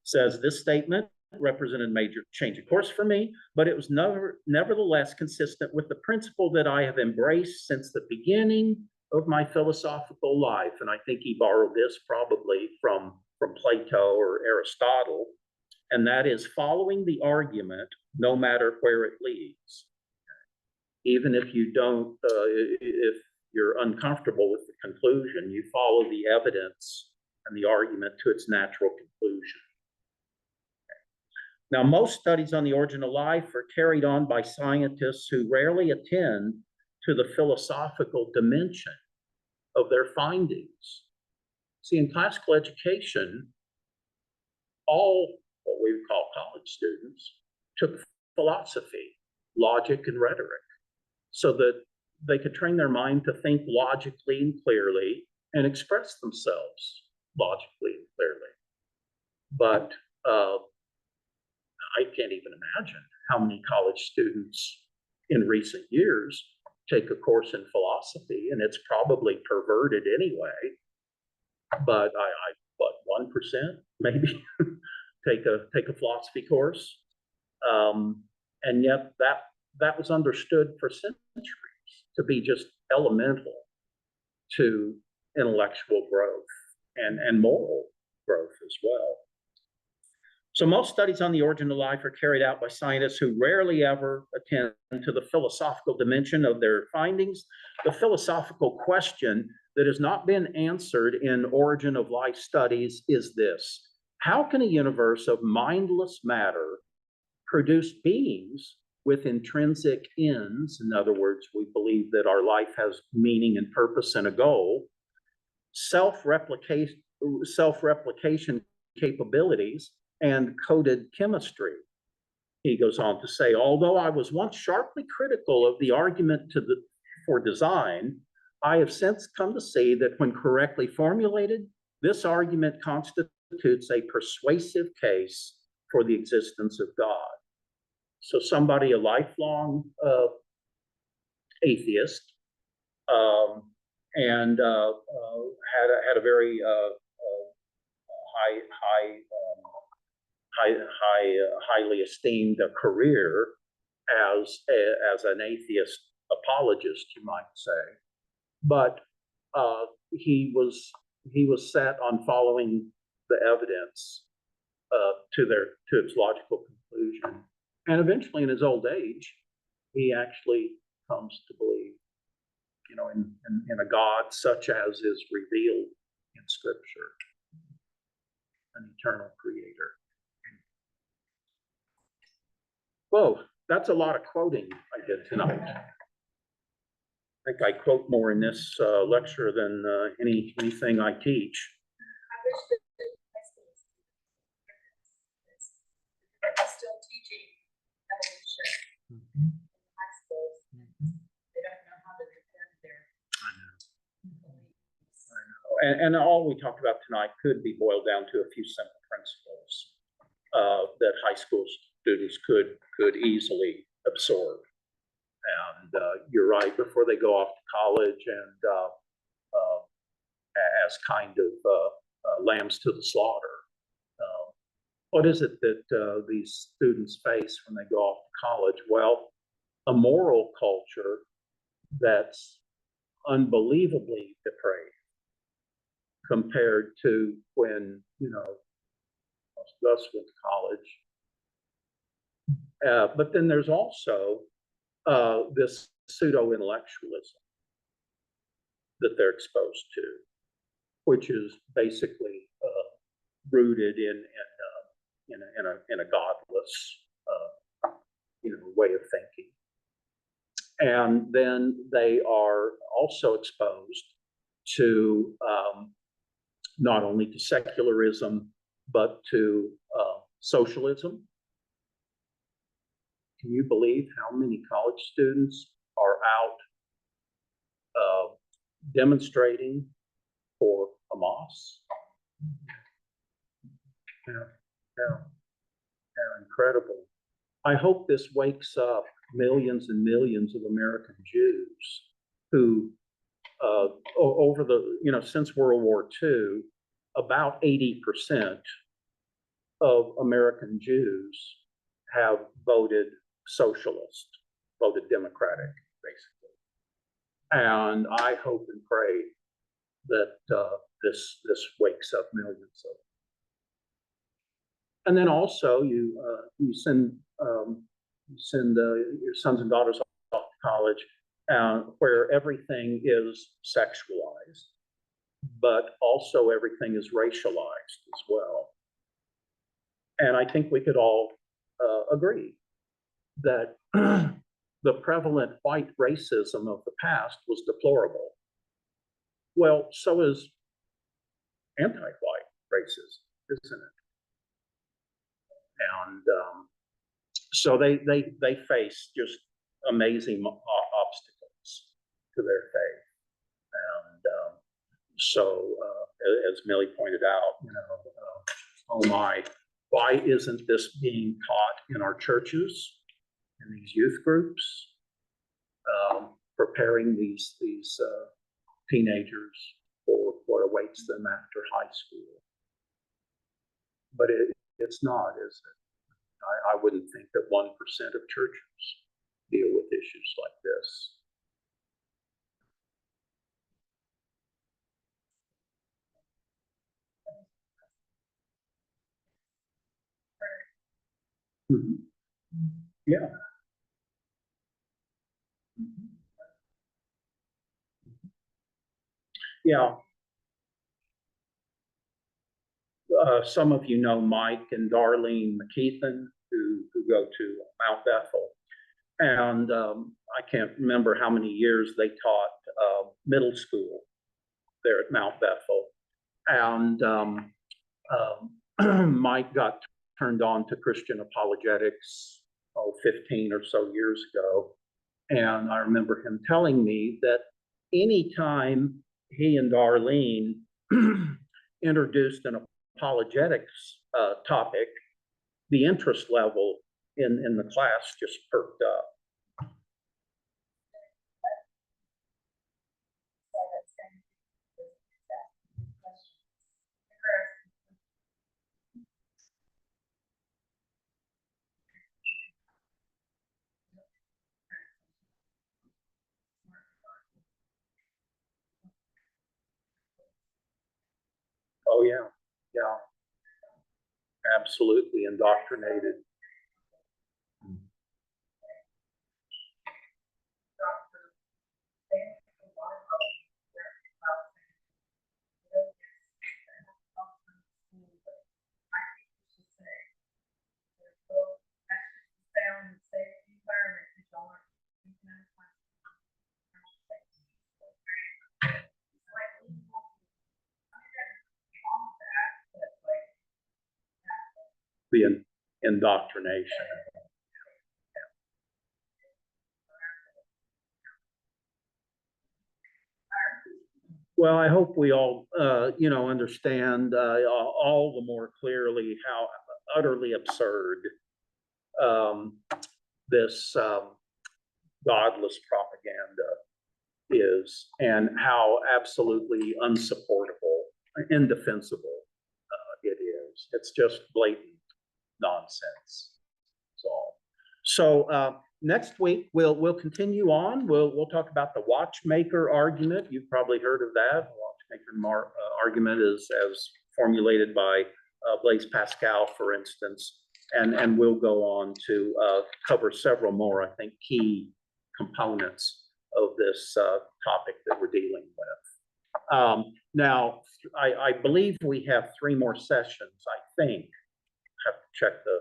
Says, this statement represented a major change of course for me, but it was nevertheless consistent with the principle that I have embraced since the beginning of my philosophical life. And I think he borrowed this probably from Plato or Aristotle, and that is following the argument no matter where it leads. Even if you don't, if you're uncomfortable with the conclusion, you follow the evidence and the argument to its natural conclusion. Now, most studies on the origin of life are carried on by scientists who rarely attend to the philosophical dimension of their findings. See, in classical education, all what we would call college students took philosophy, logic, and rhetoric, so that they could train their mind to think logically and clearly and express themselves logically and clearly. But I can't even imagine how many college students in recent years take a course in philosophy, and it's probably perverted anyway. But what, 1% maybe take a philosophy course, and yet that was understood for centuries to be just elemental to intellectual growth and moral growth as well. So most studies on the origin of life are carried out by scientists who rarely ever attend to the philosophical dimension of their findings. The philosophical question that has not been answered in origin of life studies is this: how can a universe of mindless matter produce beings with intrinsic ends. In other words, we believe that our life has meaning and purpose and a goal. Self-replication capabilities, and coded chemistry. He goes on to say, although I was once sharply critical of the argument for design, I have since come to see that when correctly formulated, this argument constitutes a persuasive case for the existence of God. So somebody, a lifelong atheist, and had a very highly esteemed career as an atheist apologist, you might say. But he was set on following the evidence to its logical conclusion, and eventually, in his old age, he actually comes to believe, in a God such as is revealed in Scripture, an eternal creator. Whoa, that's a lot of quoting I did tonight. I think I quote more in this lecture than anything I teach. I wish that the high schools are still teaching evolution in high schools. They don't know how to defend their beliefs. And all we talked about tonight could be boiled down to a few simple principles that high school students could easily absorb. And you're right, before they go off to college and as kind of lambs to the slaughter, what is it that these students face when they go off to college? Well, a moral culture that's unbelievably depraved compared to when, most of us went to college. But then there's also this pseudo-intellectualism that they're exposed to, which is basically rooted in a godless way of thinking. And then they are also exposed to not only to secularism, but to socialism. Can you believe how many college students are out demonstrating for Hamas? Yeah, incredible. I hope this wakes up millions and millions of American Jews who, over the, since World War II, about 80% of American Jews have voted socialist, voted Democratic, basically. And I hope and pray that this wakes up millions of them. And then also you send your sons and daughters off to college where everything is sexualized, but also everything is racialized as well. And I think we could all agree that the prevalent white racism of the past was deplorable. Well, so is anti-white racism, isn't it? And so they face just amazing obstacles to their faith. And so, as Millie pointed out, oh my, why isn't this being taught in our churches, in these youth groups, preparing these teenagers for what awaits them after high school? But it's not, is it? I wouldn't think that 1% of churches deal with issues like this. Mm-hmm. Yeah. Mm-hmm. Yeah. Some of you know Mike and Darlene McKeithen. who go to Mount Bethel. And I can't remember how many years they taught middle school there at Mount Bethel. And Mike got turned on to Christian apologetics, 15 or so years ago. And I remember him telling me that anytime he and Darlene introduced an apologetics topic, the interest level in the class just perked up. Oh, yeah, yeah. Absolutely indoctrinated. The indoctrination. Well, I hope we all, understand all the more clearly how utterly absurd this godless propaganda is, and how absolutely unsupportable, indefensible it is. It's just blatant nonsense. That's all. So next week we'll continue on. We'll talk about the watchmaker argument. You've probably heard of that. The watchmaker argument is as formulated by Blaise Pascal, for instance, and we'll go on to cover several more, I think, key components of this topic that we're dealing with. Now, I believe we have 3 more sessions, I think. Have to check the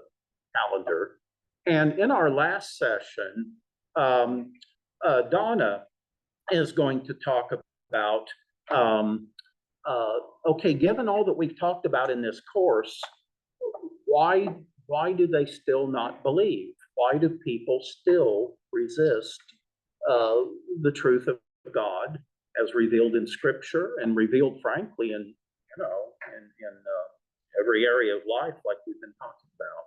calendar. And in our last session, Donna is going to talk about, okay, given all that we've talked about in this course, why do they still not believe? Why do people still resist the truth of God as revealed in Scripture and revealed, frankly, in every area of life, like we've been talking about?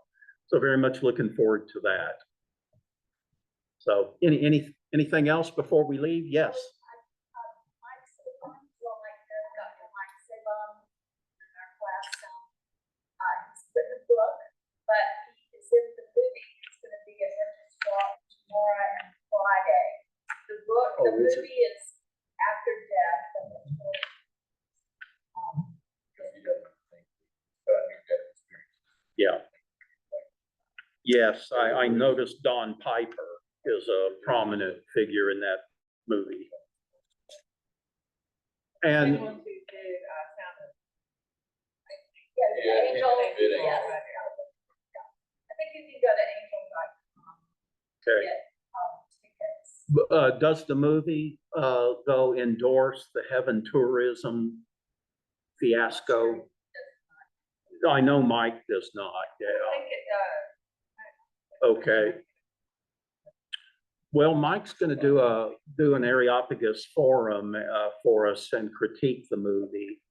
So very much looking forward to that. So anything else before we leave? Yes. Mike Sabum, well, like Dr. Mike Sabum in our class, he's written a book, but he is in the movie. It's going to be a Heritage Walk tomorrow and Friday. The book, the movie is After Death, and it's yeah. Yes, I noticed Don Piper is a prominent figure in that movie. And yeah, Angel. Yes. I think you can go to angel.com. okay. Get tickets. Does the movie though endorse the heaven tourism fiasco? I know Mike does not. Yeah. I think it does. Okay. Well, Mike's going to do an Areopagus forum for us and critique the movie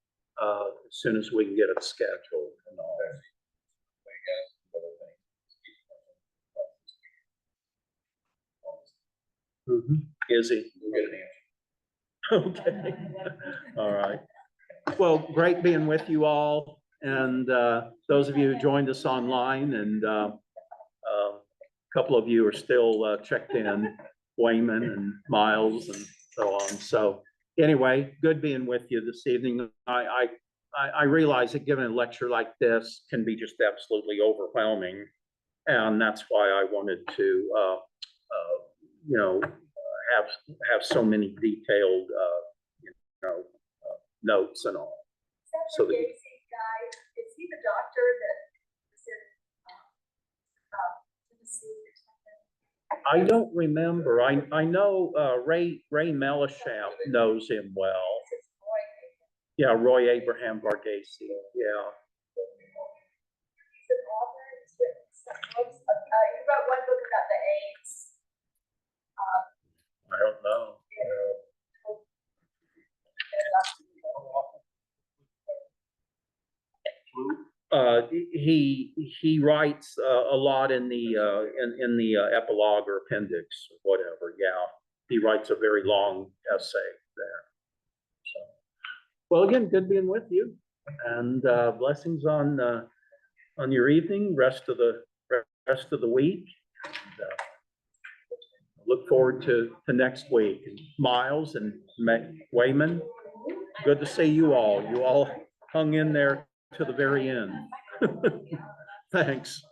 as soon as we can get it scheduled and all. Is he? We'll get an answer. Okay. All right. Well, great being with you all, and those of you who joined us online, and a couple of you are still checked in, Wayman and Miles and so on. So anyway, good being with you this evening. I realize that giving a lecture like this can be just absolutely overwhelming, and that's why I wanted to have so many detailed notes and all. So the Gacy guy, is he the doctor that was in I don't remember. I know, Ray Melishap knows him well. This is Roy. Yeah, Roy Abraham Varghese, yeah. He's an author, he's written some books, he wrote one book about the AIDS. I don't know. He writes a lot in the epilogue or appendix, or whatever, yeah. He writes a very long essay there. So, well, again, good being with you, and blessings on your evening, rest of the week. And, look forward to next week. Miles and Wayman, good to see you all. You all hung in there to the very end. Thanks.